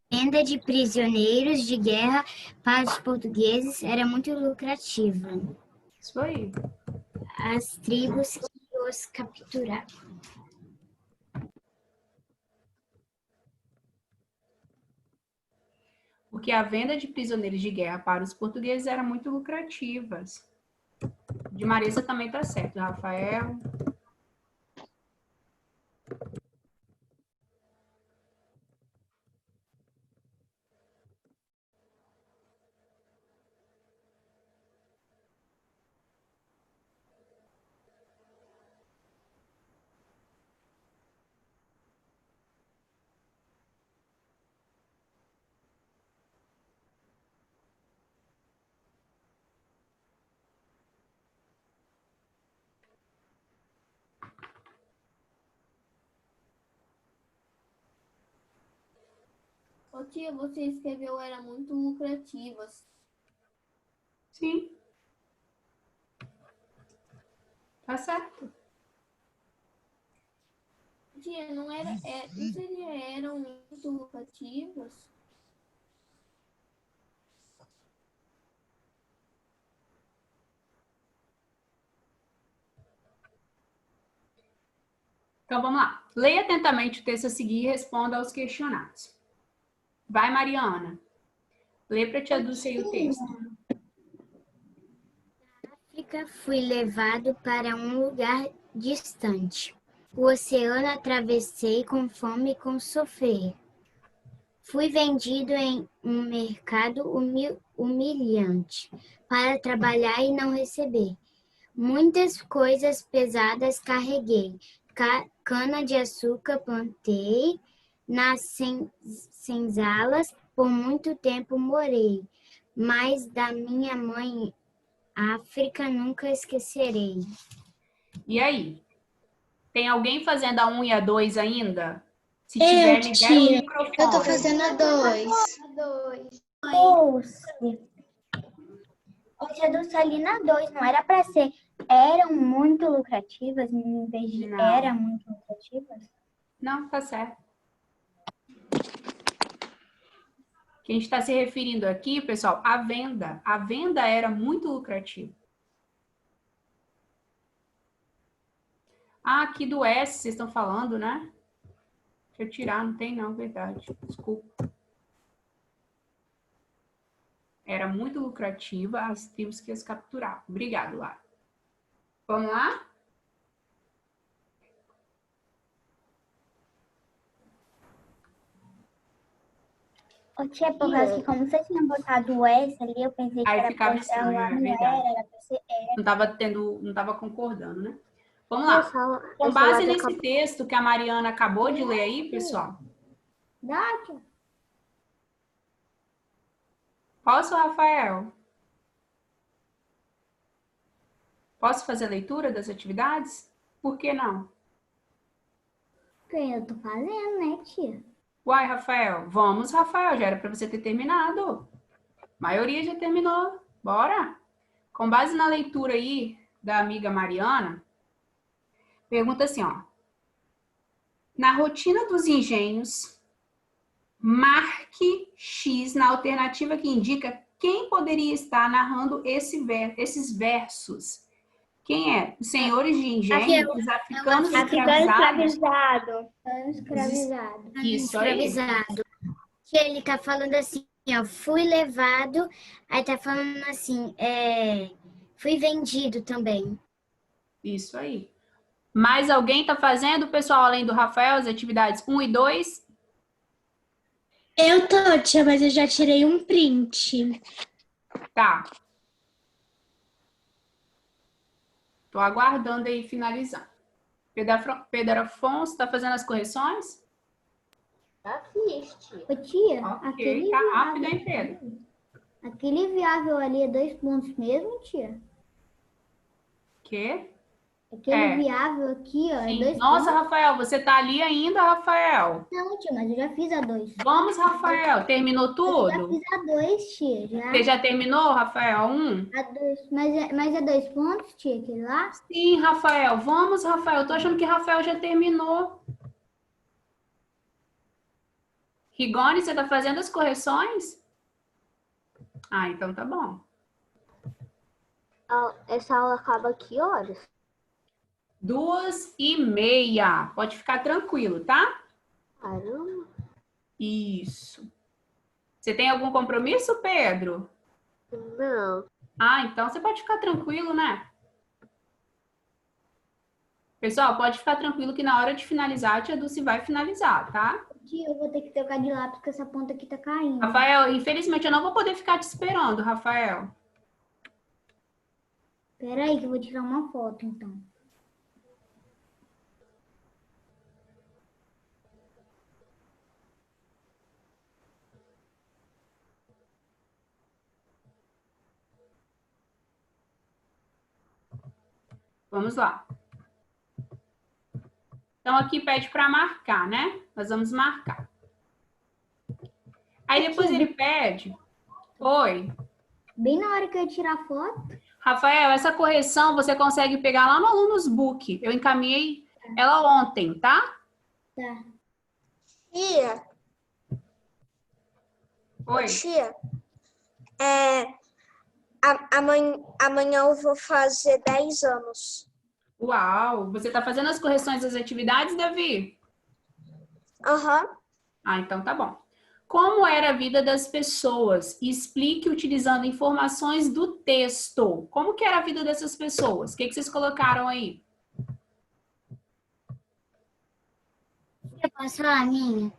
venda de prisioneiros de guerra para os portugueses era muito lucrativa. Isso aí. As tribos que os capturavam. Porque a venda de prisioneiros de guerra para os portugueses era muito lucrativa. De Marisa também tá certo, Rafael. Ô tia, você escreveu era muito lucrativas. Sim. Tá certo. Tia, não era, não seria eram muito lucrativas? Então, vamos lá. Leia atentamente o texto a seguir e responda aos questionados. Vai, Mariana. Lê para tia Dulce aí o texto. África, fui levado para um lugar distante. O oceano atravessei com fome e com sofrer. Fui vendido em um mercado humilhante para trabalhar e não receber. Muitas coisas pesadas carreguei. Cana-de-açúcar plantei, nas senzalas por muito tempo morei, mas da minha mãe África nunca esquecerei. E aí? Tem alguém fazendo a 1 e a 2 ainda? Se tiver, libera o tia. microfone. Eu tô fazendo a 2. Tia Dulce, ali na 2, não era para ser eram muito lucrativas em vez de Não. era muito lucrativas? Não, tá certo. Que a gente está se referindo aqui, pessoal, à venda. A venda era muito lucrativa. Ah, aqui do S vocês estão falando, né? Deixa eu tirar, não tem não, verdade. Desculpa. Era muito lucrativa as tribos que as capturavam. Obrigado, Lara. Vamos lá? Ô, tia, por causa que como você tinha botado o S ali, eu pensei que Aí era ficava pra estranho, ela, é não verdade. era pra ser Não tava concordando, né? Vamos lá. Com base nesse texto que a Mariana acabou de ler aí, pessoal, Dá, tia. Posso, Rafael? Posso fazer a leitura das atividades? Por que não? Porque eu tô fazendo, né, tia? Uai, Rafael. Vamos, Rafael. Já era para você ter terminado. A maioria já terminou. Bora? Com base na leitura aí da amiga Mariana, pergunta assim, ó. Na rotina dos engenhos, marque X na alternativa que indica quem poderia estar narrando esses versos. Quem é? Os senhores de engenho, os africanos escravizados. Escravizado. Isso aí. Escravizado. Que ele tá falando assim, ó, fui levado, aí tá falando assim, fui vendido também. Isso aí. Mais alguém tá fazendo, pessoal, além do Rafael, as atividades 1 e 2? Eu tô, tia, mas eu já tirei um print. Tá. Tô aguardando aí finalizar. Pedro Afonso, tá fazendo as correções? Já fiz, tia. Ô, tia, Ok, tá rápido, hein, Pedro? aquele viável ali é 2 pontos mesmo, tia? Quê? Aquele viável aqui, ó, é Sim. 2 Nossa, pontos? Rafael, você tá ali ainda, Rafael? Não, tia, mas eu já fiz a 2. Vamos, Rafael. Terminou Eu já tudo? fiz a 2, tia, já. Você já terminou, Rafael? 1? A 2, mas é 2 pontos, tia, aquele lá? Sim, Rafael. Vamos, Rafael. Eu tô achando que Rafael já terminou. Rigoni, você tá fazendo as correções? Ah, então tá bom. Essa aula acaba que horas? 2h30. Pode ficar tranquilo, tá? Caramba. Isso. Você tem algum compromisso, Pedro? Não. Ah, então você pode ficar tranquilo, né? Pessoal, pode ficar tranquilo que na hora de finalizar, a tia Dulce vai finalizar, tá? Tia, eu vou ter que trocar de lápis porque essa ponta aqui tá caindo. Rafael, infelizmente eu não vou poder ficar te esperando, Rafael. Pera aí que eu vou tirar uma foto, então. Vamos lá. Então, aqui pede para marcar, né? Nós vamos marcar. Aí depois ele pede... Oi. Bem na hora que eu ia tirar a foto. Rafael, essa correção você consegue pegar lá no Alunos Book. Eu encaminhei ela ontem, tá? Tá. Tia, Oi. tia, amanhã eu vou fazer 10 anos. Uau! Você tá fazendo as correções das atividades, Davi? Aham. Ah, então tá bom. Como era a vida das pessoas? Explique utilizando informações do texto. Como que era a vida dessas pessoas? O que vocês colocaram aí? Eu posso falar a minha?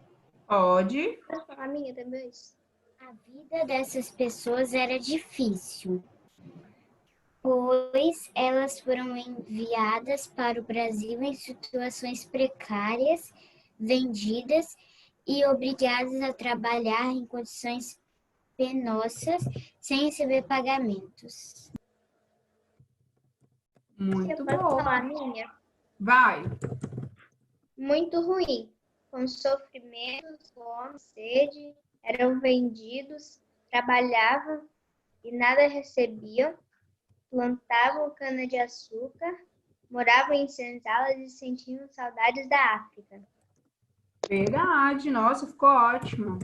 Pode. Posso falar a minha também? A vida dessas pessoas era difícil, pois elas foram enviadas para o Brasil em situações precárias, vendidas e obrigadas a trabalhar em condições penosas, sem receber pagamentos. Muito Eu posso bom. falar a minha? Vai. Muito ruim. Com sofrimentos, fome, sede, eram vendidos, trabalhavam e nada recebiam, plantavam cana-de-açúcar, moravam em senzalas e sentiam saudades da África. Verdade. Nossa, ficou ótimo.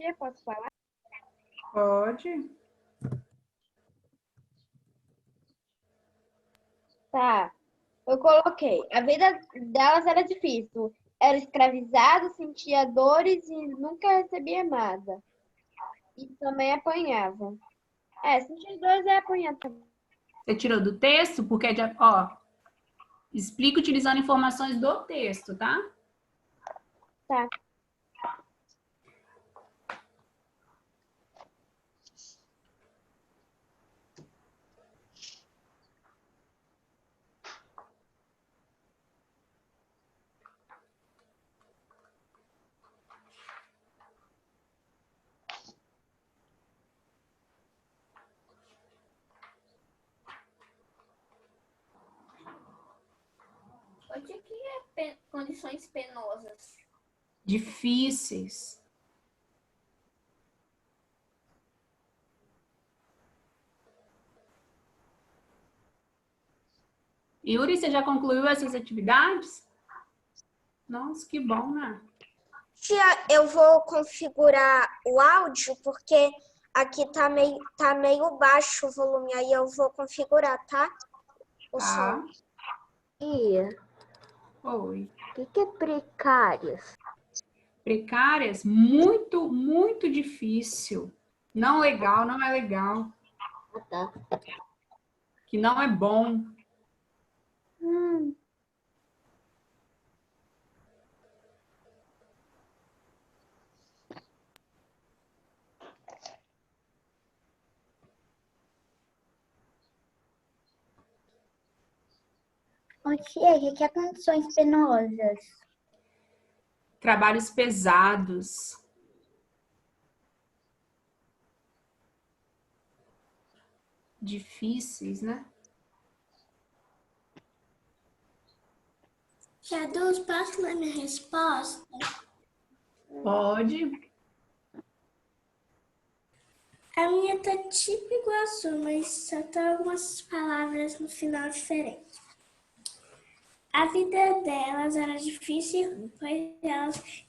Já posso falar? Pode. Tá. Eu coloquei. A vida delas era difícil. Era escravizada, sentia dores e nunca recebia nada. E também apanhava. Sentir dores é apanhar também. Você tirou do texto? Porque, ó, explica utilizando informações do texto, tá? Tá. O que é condições penosas? Difíceis. Yuri, você já concluiu essas atividades? Nossa, que bom, né? Tia, eu vou configurar o áudio, porque aqui tá meio baixo o volume, aí eu vou configurar, tá? O som. Tia, Oi. o que é precárias? Precárias, muito, muito difícil. Não legal, não é legal. Tá. Que não é bom. Ô, tia, o que é condições penosas? Trabalhos pesados. Difíceis, né? Tia Dulce, posso ler minha resposta? Pode. A minha tá tipo igual a sua, mas só tem algumas palavras no final diferentes. A vida delas era difícil, pois elas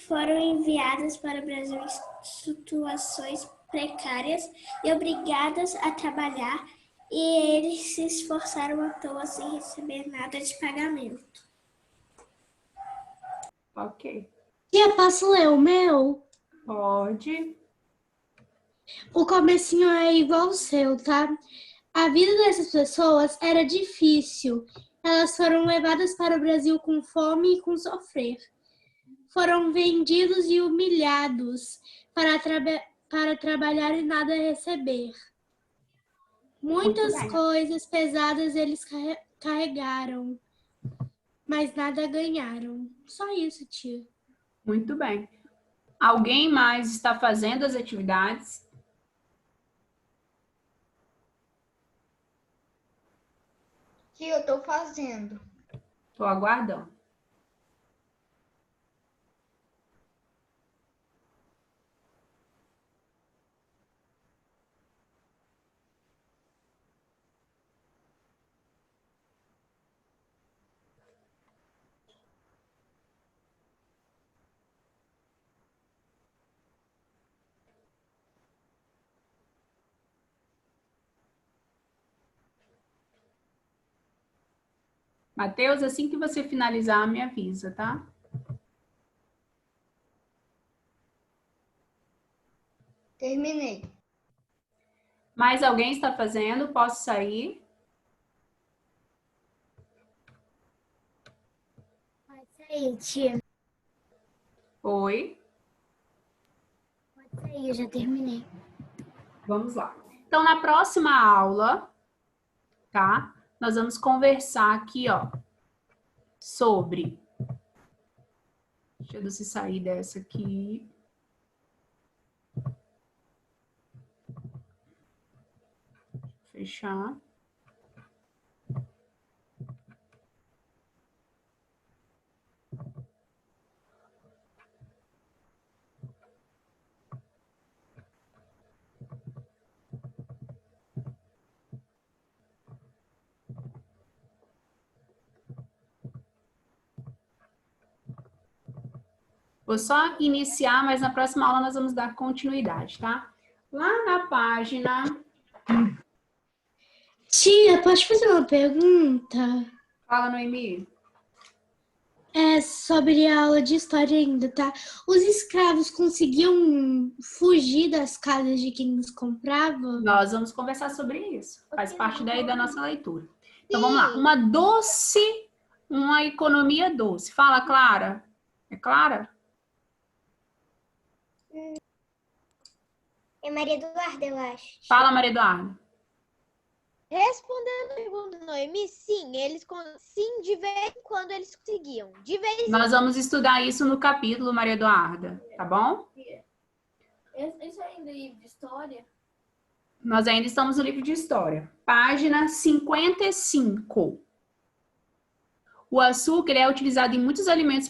foram enviadas para o Brasil em situações precárias e obrigadas a trabalhar, e eles se esforçaram à toa sem receber nada de pagamento. Ok. Tia, posso ler o meu? Pode. O comecinho é igual ao seu, tá? A vida dessas pessoas era difícil. Elas foram levadas para o Brasil com fome e com sofrer. Foram vendidos e humilhados para trabalhar e nada receber. Muitas coisas pesadas eles carregaram, mas nada ganharam. Só isso, tia. Muito bem. Alguém mais está fazendo as atividades? Tia, eu tô fazendo. Estou aguardando. Matheus, assim que você finalizar, me avisa, tá? Terminei. Mais alguém está fazendo? Posso sair? Pode sair, tia. Oi? Pode sair, eu já terminei. Vamos lá. Então, na próxima aula, tá? Nós vamos conversar aqui, ó, sobre... Deixa eu sair dessa aqui. Fechar. Vou só iniciar, mas na próxima aula nós vamos dar continuidade, tá? Lá na página... Tia, pode fazer uma pergunta? Fala, Noemi. É sobre a aula de história ainda, tá? Os escravos conseguiam fugir das casas de quem os comprava? Nós vamos conversar sobre isso. Faz parte daí da nossa leitura. Então, vamos lá. Uma economia doce. Fala, Clara. É Clara? É Maria Eduarda, eu acho. Fala, Maria Eduarda. Respondendo a pergunta do Noemi, sim, sim, de vez em quando eles conseguiam. De vez em Nós vamos estudar isso no capítulo, Maria Eduarda. Tá bom? Isso é ainda livro de história? Nós ainda estamos no livro de história. Página 55. O açúcar é utilizado em muitos alimentos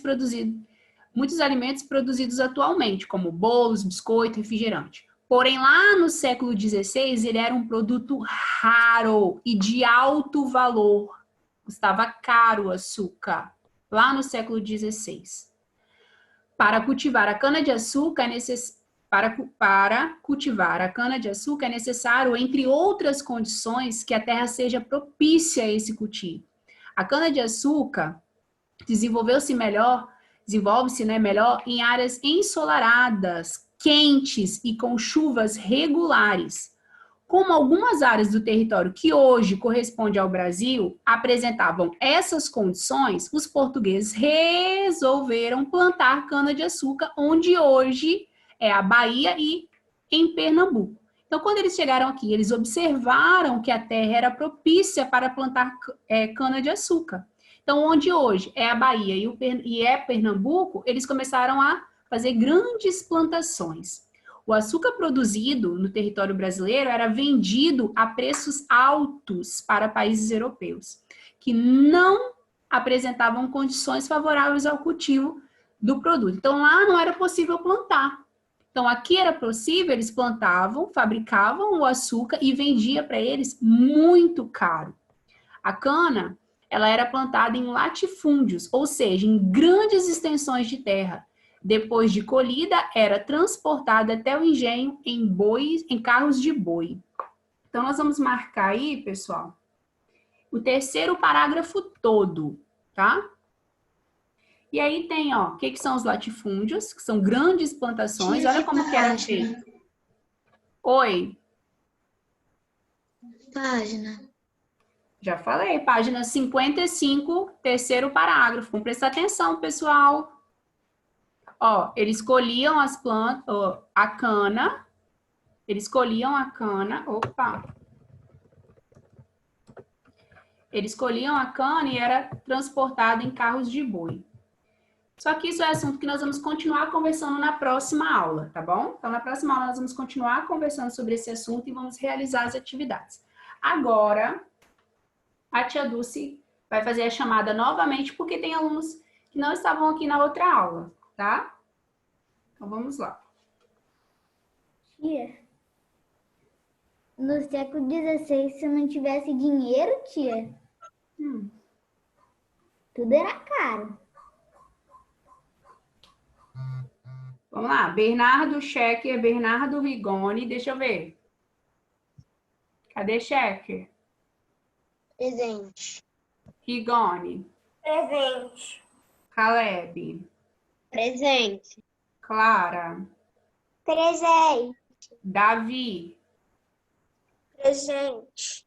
produzidos atualmente, como bolos, biscoito, refrigerante. Porém, lá no século XVI, ele era um produto raro e de alto valor. Custava caro o açúcar, lá no século XVI. Para cultivar a cana-de-açúcar é necessário, entre outras condições, que a terra seja propícia a esse cultivo. A cana-de-açúcar desenvolve-se melhor em áreas ensolaradas, quentes e com chuvas regulares. Como algumas áreas do território que hoje corresponde ao Brasil apresentavam essas condições, os portugueses resolveram plantar cana-de-açúcar, onde hoje é a Bahia e em Pernambuco. Então, quando eles chegaram aqui, eles observaram que a terra era propícia para plantar cana-de-açúcar. Então, onde hoje é a Bahia e é Pernambuco, eles começaram a fazer grandes plantações. O açúcar produzido no território brasileiro era vendido a preços altos para países europeus, que não apresentavam condições favoráveis ao cultivo do produto. Então, lá não era possível plantar. Então, aqui era possível, eles plantavam, fabricavam o açúcar e vendia para eles muito caro. A cana, ela era plantada em latifúndios, ou seja, em grandes extensões de terra. Depois de colhida, era transportada até o engenho em carros de boi. Então, nós vamos marcar aí, pessoal, o terceiro parágrafo todo, tá? E aí tem, ó, o que são os latifúndios, que são grandes plantações. Olha como que era feito. Oi. Página. Já falei, página 55, terceiro parágrafo. Vamos prestar atenção, pessoal. Ó, eles colhiam as plantas, ó, a cana. Eles colhiam a cana. Opa! Eles colhiam a cana e era transportada em carros de boi. Só que isso é assunto que nós vamos continuar conversando na próxima aula, tá bom? Então, na próxima aula nós vamos continuar conversando sobre esse assunto e vamos realizar as atividades. Agora, a tia Dulce vai fazer a chamada novamente, porque tem alunos que não estavam aqui na outra aula, tá? Então, vamos lá. Tia, no século XVI, se não tivesse dinheiro, tia, tudo era caro. Vamos lá. Bernardo Schecker, Bernardo Rigoni. Deixa eu ver. Cadê Schecker? Presente. Rigoni. Presente. Caleb. Presente. Clara. Presente. Davi. Presente.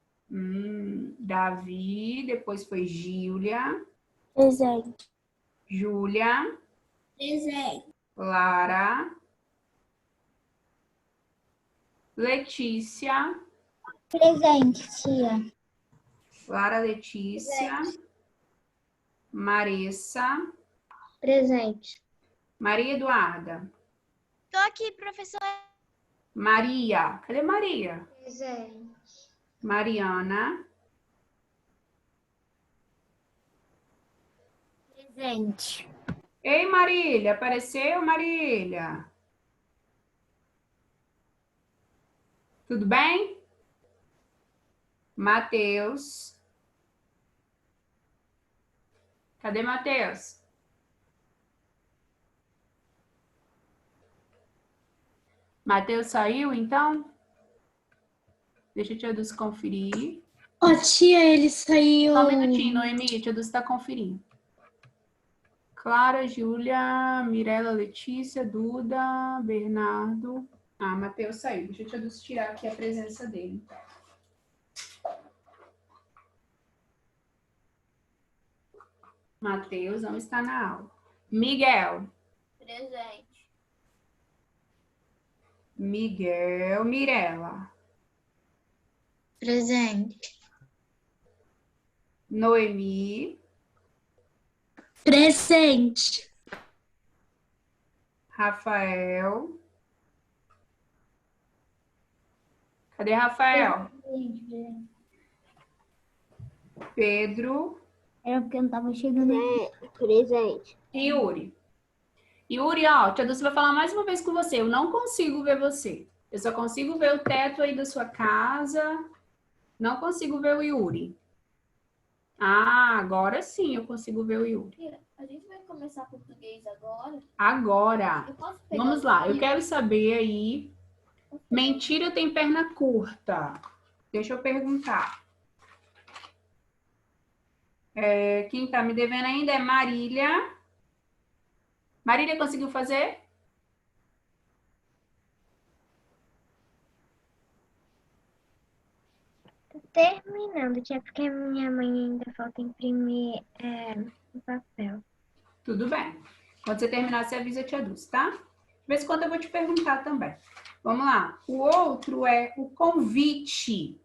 Davi. Depois foi Gília. Presente. Júlia. Presente. Lara. Letícia. Presente, tia. Lara Letícia. Marissa. Presente. Maria Eduarda. Tô aqui, professora. Maria. Cadê Maria? Presente. Mariana. Presente. Ei, Marília. Apareceu, Marília? Tudo bem? Matheus. Cadê Matheus? Matheus saiu, então? Deixa eu te conferir. Ô, tia, ele saiu. Só um minutinho, Noemi, tia Dulce está conferindo. Clara, Júlia, Mirela, Letícia, Duda, Bernardo. Ah, Matheus saiu. Deixa eu tia Dulce tirar aqui a presença dele. Matheus não está na aula. Miguel. Presente. Miguel, Mirela. Presente. Noemi. Presente. Rafael. Cadê Rafael? Pedro. Era porque eu não tava chegando. Presente. E Yuri. Yuri, ó, tia Dulce vai falar mais uma vez com você. Eu não consigo ver você. Eu só consigo ver o teto aí da sua casa. Não consigo ver o Yuri. Ah, agora sim eu consigo ver o Yuri. A gente vai começar português agora. Agora. Eu posso pegar Vamos o lá. Eu livro? quero saber aí. Mentira tem perna curta. Deixa eu perguntar. Quem tá me devendo ainda é Marília. Marília conseguiu fazer? Tô terminando, tia, porque minha mãe ainda falta imprimir o papel. Tudo bem. Quando você terminar, você avisa a tia Dulce, tá? De vez em quando eu vou te perguntar também. Vamos lá. O outro é o convite.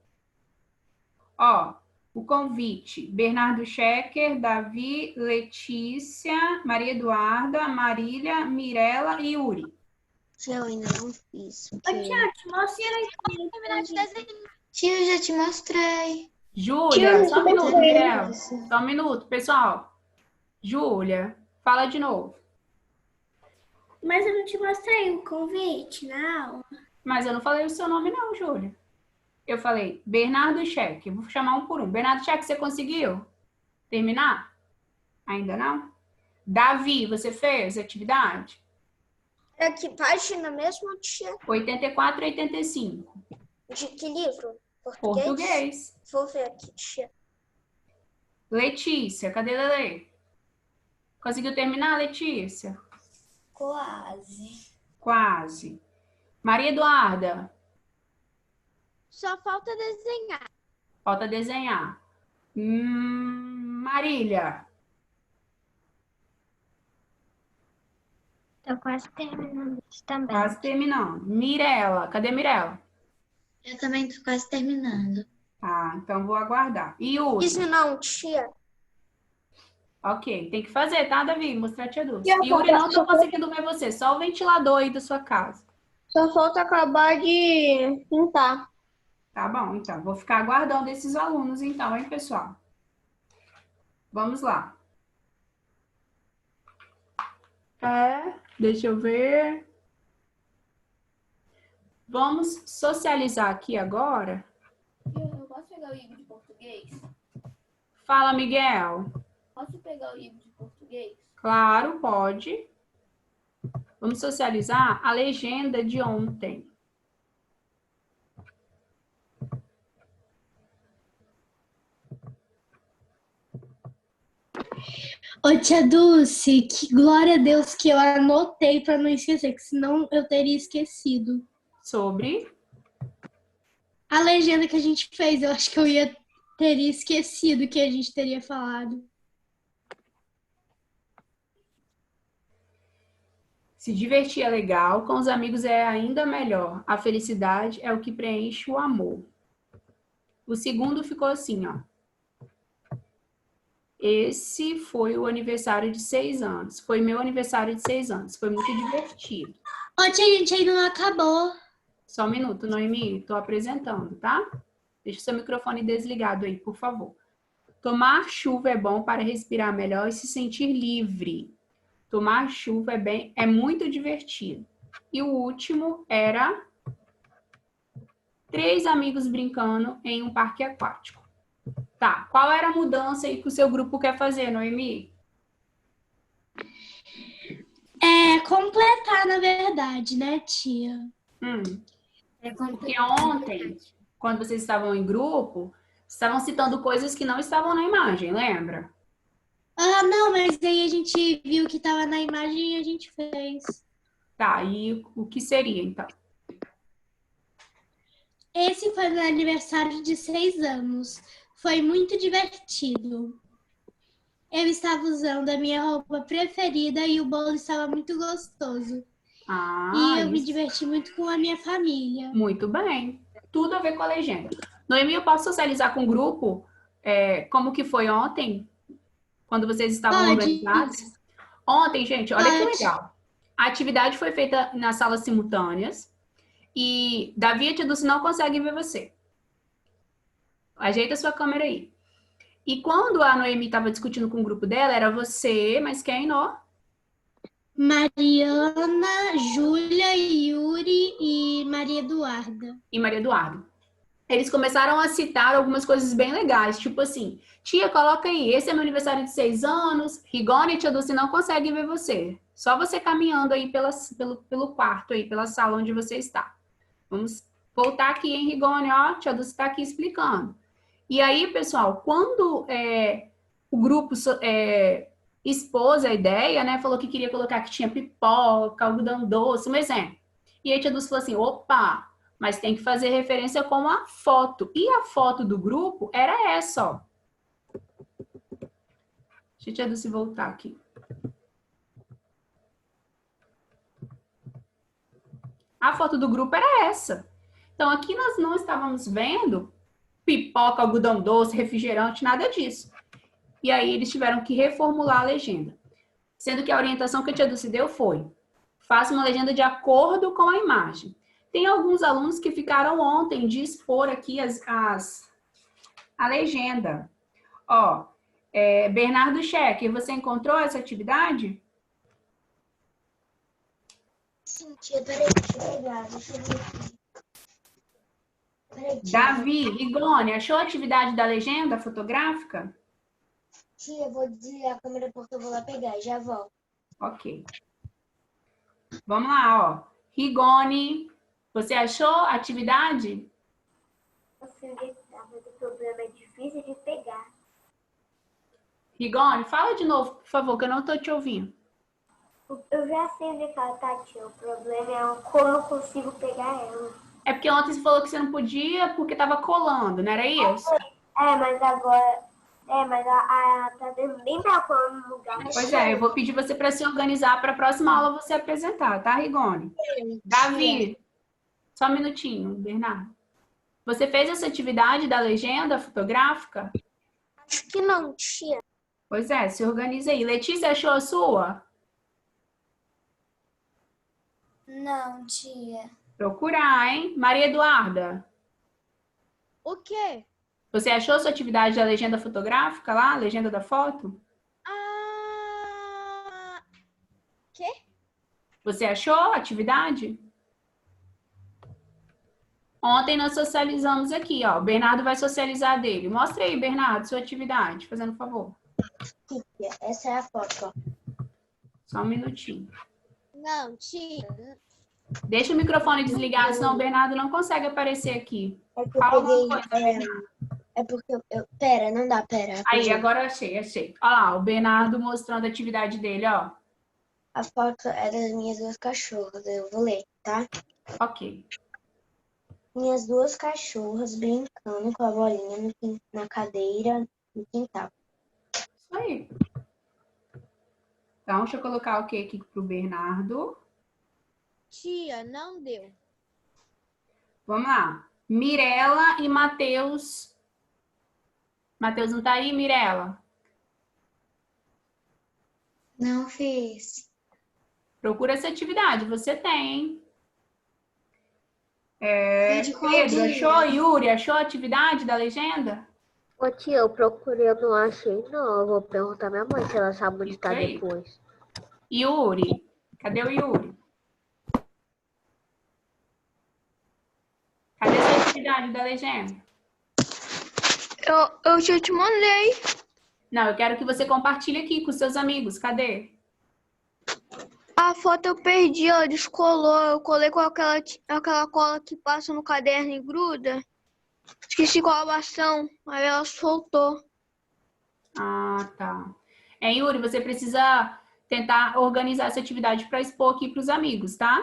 Ó, o convite. Bernardo Schecker, Davi, Letícia, Maria Eduarda, Marília, Mirela e Yuri. Tia, eu ainda não fiz. Ô, tia, te mostra aí. Terminar de desenhar. Tia, eu já te mostrei. Júlia, só um minuto, Mirela. Só um minuto, pessoal. Júlia, fala de novo. Mas eu não te mostrei o convite na aula. Mas eu não falei o seu nome não, Júlia. Eu falei Bernardo Schecker. Vou chamar um por um. Bernardo Schecker, você conseguiu terminar? Ainda não? Davi, você fez a atividade? É que página mesmo, tia? 84 e 85. De que livro? Português. Vou ver aqui, tia. Letícia, cadê Lele? Conseguiu terminar, Letícia? Quase. Quase. Maria Eduarda, Só falta desenhar. falta desenhar. Marília, Tô quase terminando isso também. quase terminando. Mirela, cadê Mirela? Eu também tô quase terminando. Ah, então vou aguardar. E Yuri? Isso não, tia. Ok, tem que fazer, tá, Davi? Mostrar a tia Dulce. Yuri, não tô conseguindo ver você, só o ventilador aí da sua casa. Só falta acabar de pintar. Tá bom, então. Vou ficar aguardando esses alunos, então, hein, pessoal? Vamos lá. Deixa eu ver. Vamos socializar aqui agora. Eu posso pegar o livro de português? Fala, Miguel. Posso pegar o livro de português? Claro, pode. Vamos socializar a legenda de ontem. Ô, tia Dulce, que glória a Deus que eu anotei para não esquecer, que senão eu teria esquecido. Sobre? A legenda que a gente fez, eu acho que eu teria esquecido que a gente teria falado. Se divertir é legal, com os amigos é ainda melhor. A felicidade é o que preenche o amor. O segundo ficou assim, ó. Esse foi o aniversário de 6 anos. Foi meu aniversário de 6 anos. Foi muito divertido. Ô, tia, a gente ainda não acabou. Só um minuto, Noemi. Estou apresentando, tá? Deixa o seu microfone desligado aí, por favor. Tomar chuva é bom para respirar melhor e se sentir livre. Tomar chuva é muito divertido. E o último era 3 amigos brincando em um parque aquático. Tá, qual era a mudança aí que o seu grupo quer fazer, Noemi? Completar, na verdade, né, tia? Porque ontem, quando vocês estavam em grupo, Estavam citando coisas que não estavam na imagem, lembra? Ah, não, mas aí a gente viu que estava na imagem e a gente fez. Tá, e o que seria, então? Esse foi meu aniversário de 6 anos. Foi muito divertido. Eu estava usando a minha roupa preferida e o bolo estava muito gostoso. E eu me isso. diverti muito com a minha família. Muito bem. Tudo a ver com a legenda. Noemi, eu posso socializar com o grupo como que foi ontem? Quando vocês estavam organizados? Ontem, gente, olha que legal. A atividade foi feita nas salas simultâneas e Davi e a Tia Dulce não conseguem ver você. Ajeita a sua câmera aí. E quando a Noemi estava discutindo com o grupo dela, era você, mas quem, Nó? Mariana, Júlia, Yuri e Maria Eduarda. E Maria Eduarda. Eles começaram a citar algumas coisas bem legais, tipo assim, tia, coloca aí, esse é meu aniversário de 6 anos, Rigoni e Tia Dulce não conseguem ver você. Só você caminhando aí pelo quarto aí, pela sala onde você está. Vamos voltar aqui, hein, Rigoni, ó, Tia Dulce está aqui explicando. E aí, pessoal, quando o grupo expôs a ideia, né, falou que queria colocar que tinha pipoca, algodão doce, um exemplo. E aí a Tia Dulce falou assim, opa, mas tem que fazer referência com a foto. E a foto do grupo era essa, ó. Deixa a Tia Dulce voltar aqui. A foto do grupo era essa. Então, aqui nós não estávamos vendo pipoca, algodão doce, refrigerante, nada disso. E aí eles tiveram que reformular a legenda. Sendo que a orientação que a Tia Dulce deu foi: faça uma legenda de acordo com a imagem. Tem alguns alunos que ficaram ontem de expor aqui a legenda. Ó, Bernardo Scheck, você encontrou essa atividade? Sim, tia, peraí, deixa eu pegar, deixa eu ver aqui. Peraí, tia. Davi, Rigoni, achou a atividade da legenda fotográfica? Tia, eu vou desligar a câmera porque eu vou lá pegar e já volto. Ok. Vamos lá, ó. Rigoni, você achou a atividade? Você mas o problema é difícil de pegar. Rigoni, fala de novo, por favor, que eu não estou te ouvindo. Eu já sei onde ela tá, tia. O problema é como eu consigo pegar ela. É porque ontem você falou que você não podia porque estava colando, não era isso? Mas agora... mas tá dando bem pra colando no lugar. Pois eu vou pedir você para se organizar para a próxima aula você apresentar, tá, Rigoni? Davi, só um minutinho, Bernardo. Você fez essa atividade da legenda fotográfica? Acho que não, tia. Pois é, se organiza aí. Letícia, achou a sua? Não, tia. Procurar, hein? Maria Eduarda. O quê? Você achou a sua atividade da legenda fotográfica lá? A legenda da foto? Quê? Você achou a atividade? Ontem nós socializamos aqui, ó. O Bernardo vai socializar dele. Mostra aí, Bernardo, sua atividade, fazendo um favor. Essa é a foto, ó. Só um minutinho. Não, tia. Deixa o microfone desligado, senão o Bernardo não consegue aparecer aqui. É que Fala eu alguma peguei... coisa, Bernardo. É porque eu... Pera, não dá, pera. Aí, agora achei. Olha lá, o Bernardo mostrando a atividade dele, ó. A foto é das minhas 2 cachorras. Eu vou ler, tá? Ok. Minhas 2 cachorras brincando com a bolinha na cadeira no quintal. Isso aí. Então, deixa eu colocar o que aqui pro Bernardo. Tia, não deu. Vamos lá. Mirela e Matheus. Matheus não tá aí, Mirela? Não fiz. Procura essa atividade, você tem. Pedro, achou? Yuri, achou a atividade da legenda? Ô tia, eu procurei, eu não achei, não. Eu vou perguntar à minha mãe se ela sabe onde tá aí. depois. Yuri, cadê o Yuri? Cadê a sua atividade da legenda? Eu já te mandei. Não, eu quero que você compartilhe aqui com seus amigos. Cadê? A foto eu perdi, ela descolou. Eu colei com aquela cola que passa no caderno e gruda. Esqueci qual a bastão. Aí ela soltou. Ah, tá. Yuri, você precisa tentar organizar essa atividade para expor aqui para os amigos, tá?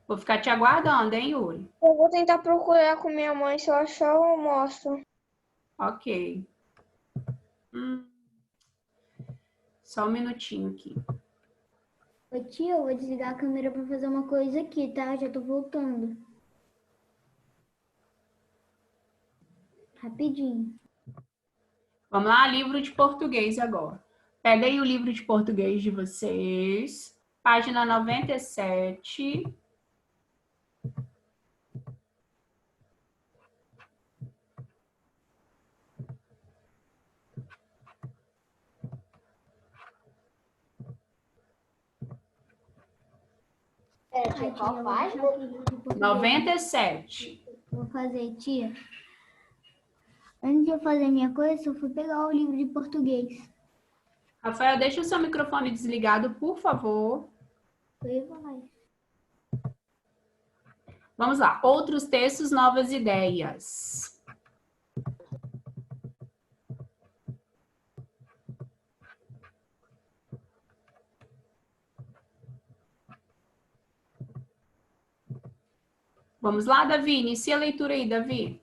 Vou ficar te aguardando, hein, Yuri? Eu vou tentar procurar com minha mãe. Se eu achar, eu mostro. Ok. Só um minutinho aqui. Ô tia, eu vou desligar a câmera para fazer uma coisa aqui, tá? Já tô voltando. Rapidinho. Vamos lá, livro de português agora. Pega aí o livro de português de vocês. Página 97. Tia, qual página? 97. Vou fazer, tia. Antes de eu fazer minha coisa, eu fui pegar o livro de português. Rafael, deixa o seu microfone desligado, por favor. Vai. Vamos lá. Outros textos, novas ideias. Vamos lá, Davi? Inicia a leitura aí, Davi.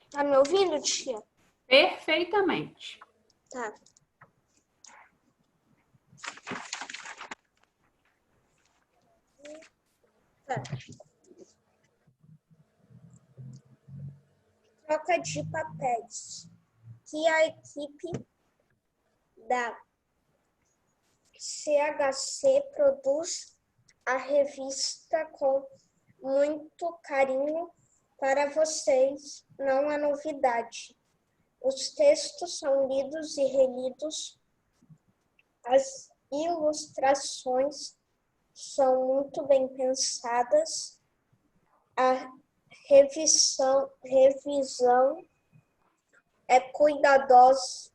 Tá me ouvindo, tia? Perfeitamente. Tá. Troca de papéis. Que a equipe da CHC produz a revista com muito carinho para vocês. Não há novidade. Os textos são lidos e relidos. As ilustrações são muito bem pensadas. A revisão é cuidadosa.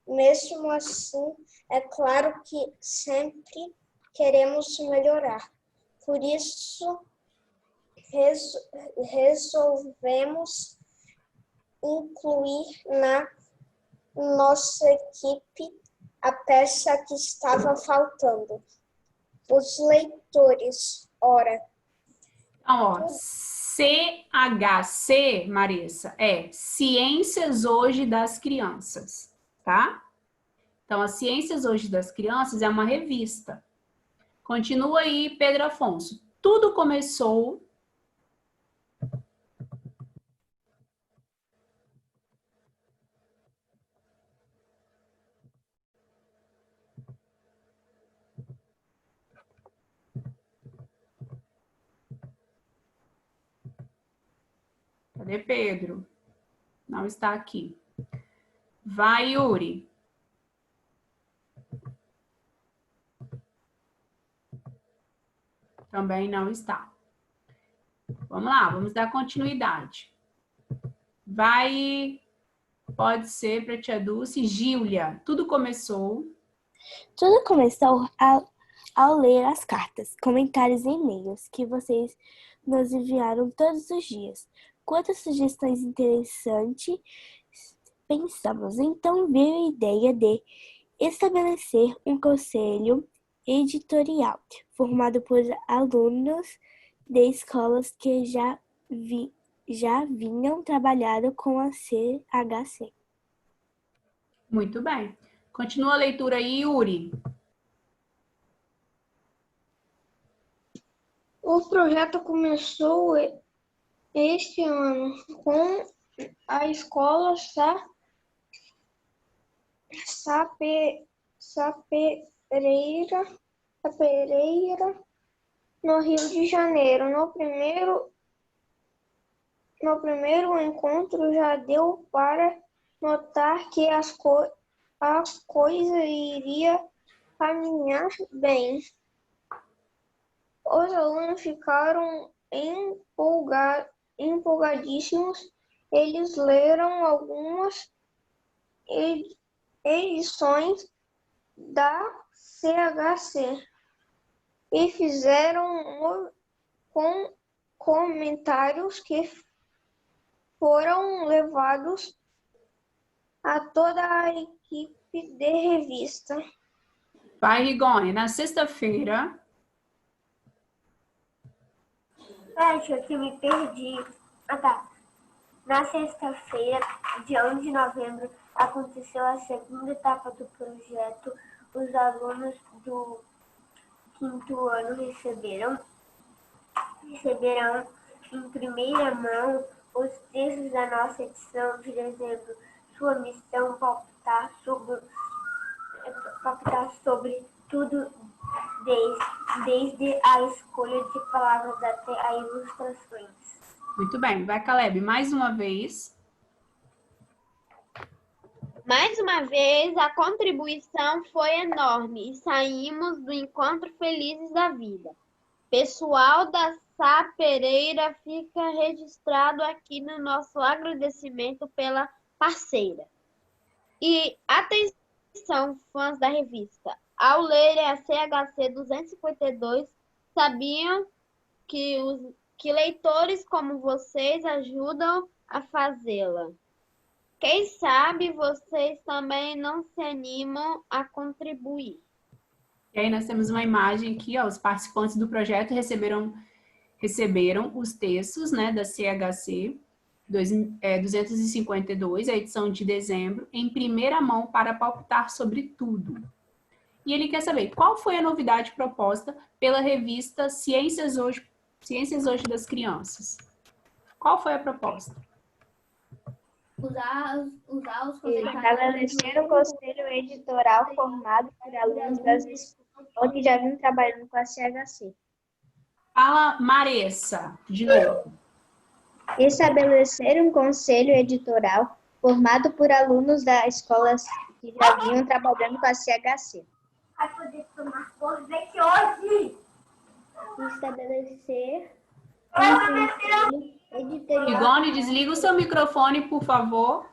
Mesmo assim, é claro que sempre queremos melhorar. Por isso, resolvemos incluir na nossa equipe a peça que estava faltando. Os leitores, ora. Então, ó, CHC, Marissa, é Ciências Hoje das Crianças, tá? Então, as Ciências Hoje das Crianças é uma revista. Continua aí, Pedro Afonso. Tudo começou... Cadê Pedro? Não está aqui. Vai, Yuri. Também não está. Vamos lá, vamos dar continuidade. Vai, pode ser para tia Dulce. Gília, tudo começou... Tudo começou ao ler as cartas, comentários e e-mails que vocês nos enviaram todos os dias. Quantas sugestões interessantes pensamos. Então veio a ideia de estabelecer um conselho editorial formado por alunos de escolas que já vinham trabalhando com a CHC. Muito bem. Continua a leitura aí, Yuri. O projeto começou este ano com a escola Sapereira, no Rio de Janeiro. No primeiro encontro já deu para notar que a coisa iria caminhar bem. Os alunos ficaram empolgadíssimos Eles leram algumas edições da CHC e fizeram comentários que foram levados a toda a equipe de revista. Vai, Rigoni. Na sexta-feira, Acho que me perdi. Ah, tá. Na sexta-feira, dia 1 de novembro, aconteceu a segunda etapa do projeto. Os alunos do 5º ano receberão em primeira mão os textos da nossa edição de dezembro. Sua missão palpitar sobre tudo, desde a escolha de palavras até a ilustrações. muito bem. Vai, Caleb, mais uma vez. Mais uma vez, a contribuição foi enorme e saímos do encontro felizes da vida. Pessoal da Sá Pereira, fica registrado aqui no nosso agradecimento pela parceira. E atenção, fãs da revista, ao lerem a CHC 252, sabiam que leitores como vocês ajudam a fazê-la. Quem sabe vocês também não se animam a contribuir. E aí nós temos uma imagem aqui, ó, os participantes do projeto receberam os textos, né, da CHC 252, a edição de dezembro, em primeira mão para palpitar sobre tudo. E ele quer saber qual foi a novidade proposta pela revista Ciências Hoje das Crianças. Qual foi a proposta? Usar os Estabelecer um conselho editorial formado por alunos das escolas que já vinham trabalhando com a CHC. Fala, Maressa, de novo. Estabelecer um conselho editorial formado por alunos das escolas que já vinham trabalhando com a CHC. Vai poder tomar sorvete hoje! Estabelecer um conselho editorial. Rigoni, desliga o seu microfone, por favor.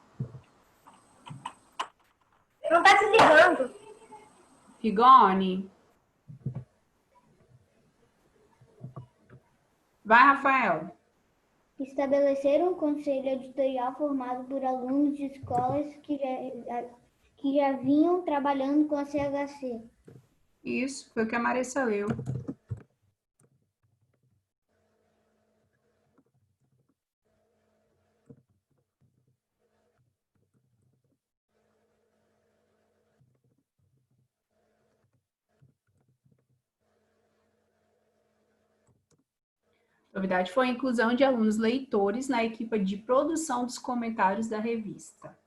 Não tá se ligando. Rigoni. Vai, Rafael. Estabelecer um conselho editorial formado por alunos de escolas que já vinham trabalhando com a CHC. Isso, foi o que a Maressa leu. A novidade foi a inclusão de alunos leitores na equipe de produção dos comentários da revista.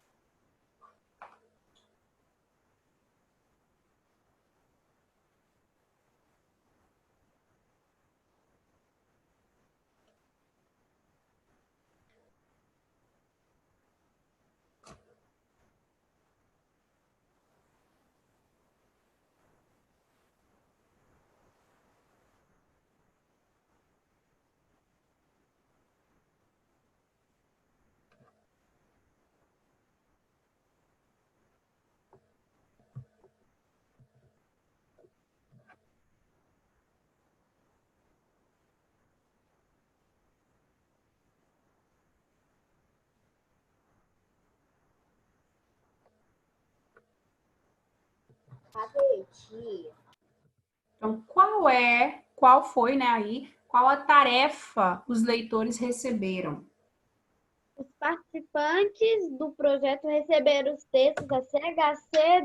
Então, qual foi, né, aí, qual a tarefa os leitores receberam? Os participantes do projeto receberam os textos da CHC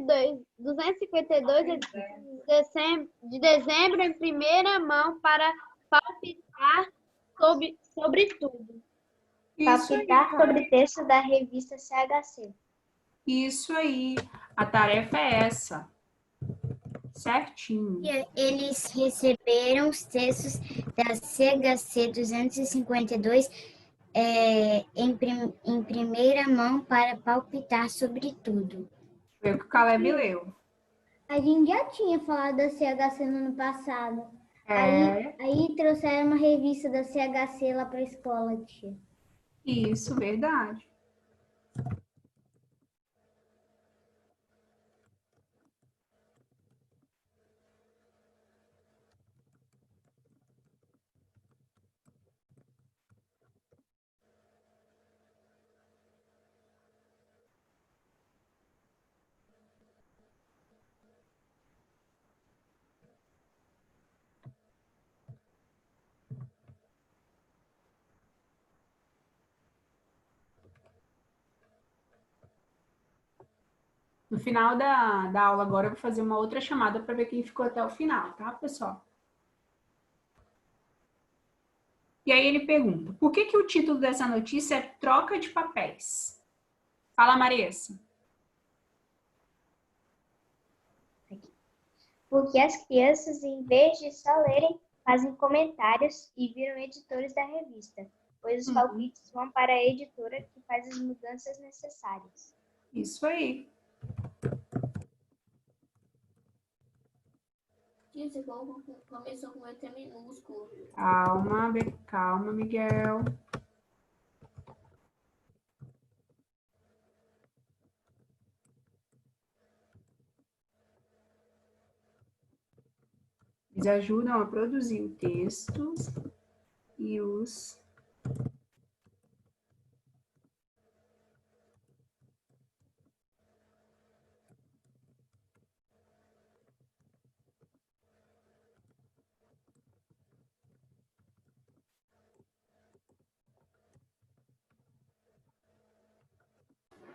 252 de dezembro em primeira mão para palpitar sobre tudo. Palpitar sobre texto da revista CHC. Isso aí, a tarefa é essa. Certinho. Eles receberam os textos da CHC 252 em primeira mão para palpitar sobre tudo. Foi o que o Caleb leu. A gente já tinha falado da CHC no ano passado. É. Aí trouxeram uma revista da CHC lá para a escola, tia. Isso, verdade. No final da aula agora, eu vou fazer uma outra chamada para ver quem ficou até o final, tá, pessoal? E aí ele pergunta, por que o título dessa notícia é Troca de Papéis? Fala, Marissa. Porque as crianças, em vez de só lerem, fazem comentários e viram editores da revista, pois os palpites vão para a editora que faz as mudanças necessárias. Isso aí. Você começou com letra minúsculo. Calma, Miguel. Eles ajudam a produzir o texto e os...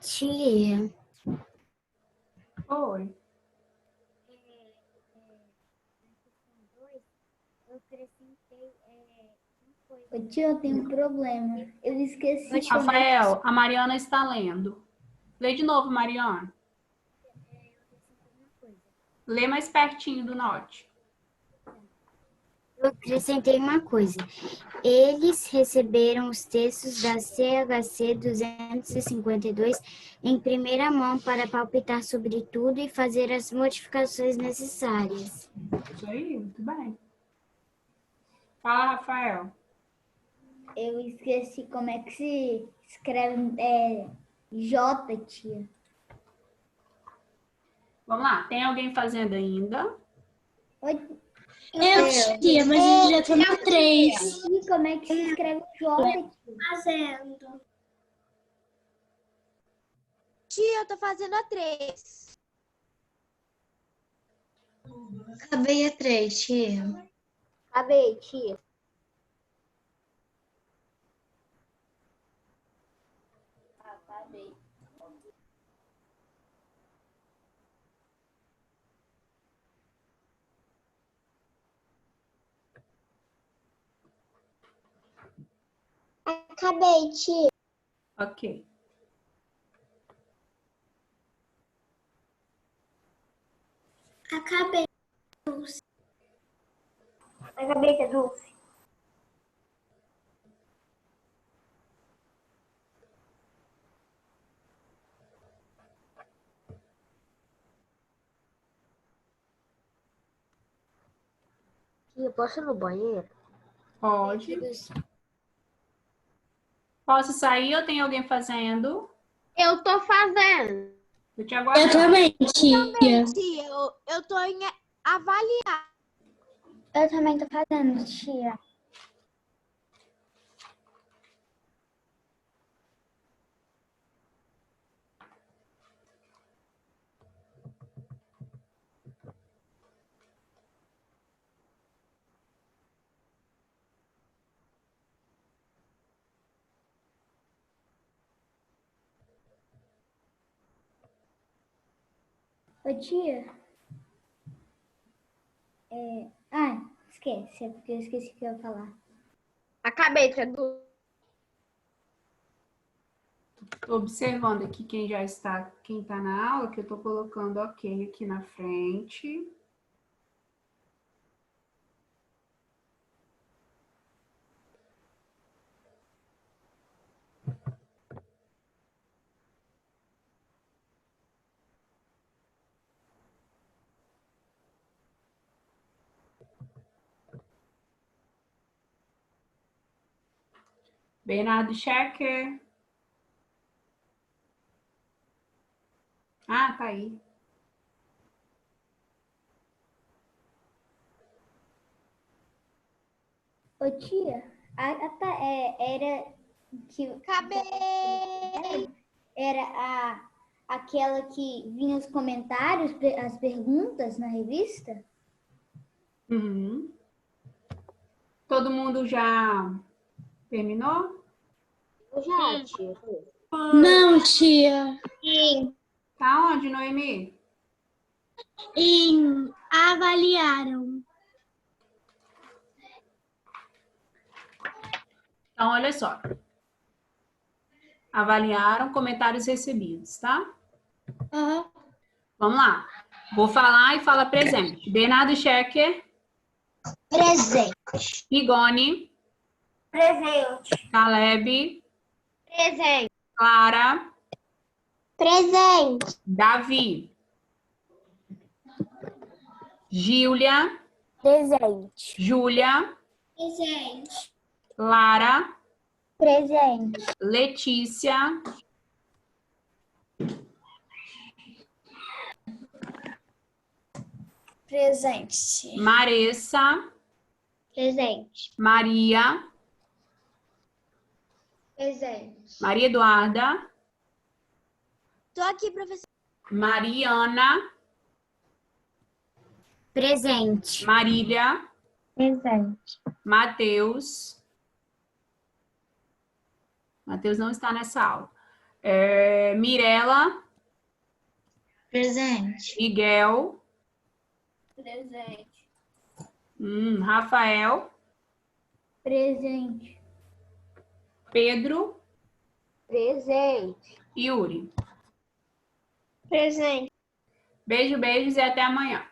Tia. Oi. Eu acrescentei uma coisa. Tia, eu tenho um problema. Eu esqueci. Rafael, a Mariana está lendo. Lê de novo, Mariana. Lê mais pertinho do note. Eu acrescentei uma coisa. Eles receberam os textos da CHC 252 em primeira mão para palpitar sobre tudo e fazer as modificações necessárias. Isso aí, muito bem. Fala, Rafael. Eu esqueci como é que se escreve J, tia. Vamos lá, tem alguém fazendo ainda? Oi. Eu, tia, mas eu já tô na 3. E como é que se escreve J, tia? Fazendo. Tia, eu tô fazendo a 3. Acabei a 3, tia. Acabei, tia. Acabei. Acabei, tia. Ok. Acabei. Acabei, tia Dulce. Tia, posso ir no banheiro? Pode. Posso sair ou tem alguém fazendo? Eu tô fazendo. Eu te aguardo. Eu também, tia. Tia, eu tô em avaliar. Eu também tô fazendo, tia. Ô, tia. Esquece, é porque eu esqueci o que eu ia falar. Acabei, tia Dulce. Tô observando aqui quem já está, quem tá na aula, que eu tô colocando ok aqui na frente. Bernardo Schecker. Ah, tá aí. Ô tia, era que era aquela que vinha os comentários, as perguntas na revista? Uhum. Todo mundo já terminou? Já, tia. Não, tia. Sim. Tá onde, Noemi? Avaliaram. Então, olha só. Avaliaram comentários recebidos, tá? Uhum. Vamos lá. Vou falar e fala presente. Bernardo Schecker. Presente. Igone. Presente. Caleb. Presente. Clara. Presente. Davi. Gília. Presente. Júlia. Presente. Lara. Presente. Letícia. Presente. Maressa. Presente. Maria. Presente. Maria Eduarda. Tô aqui, professor. Mariana. Presente. Marília. Presente. Matheus. Matheus não está nessa aula. Mirela. Presente. Miguel. Presente. Rafael. Presente. Pedro. Presente. Yuri. Presente. Beijo, beijos e até amanhã.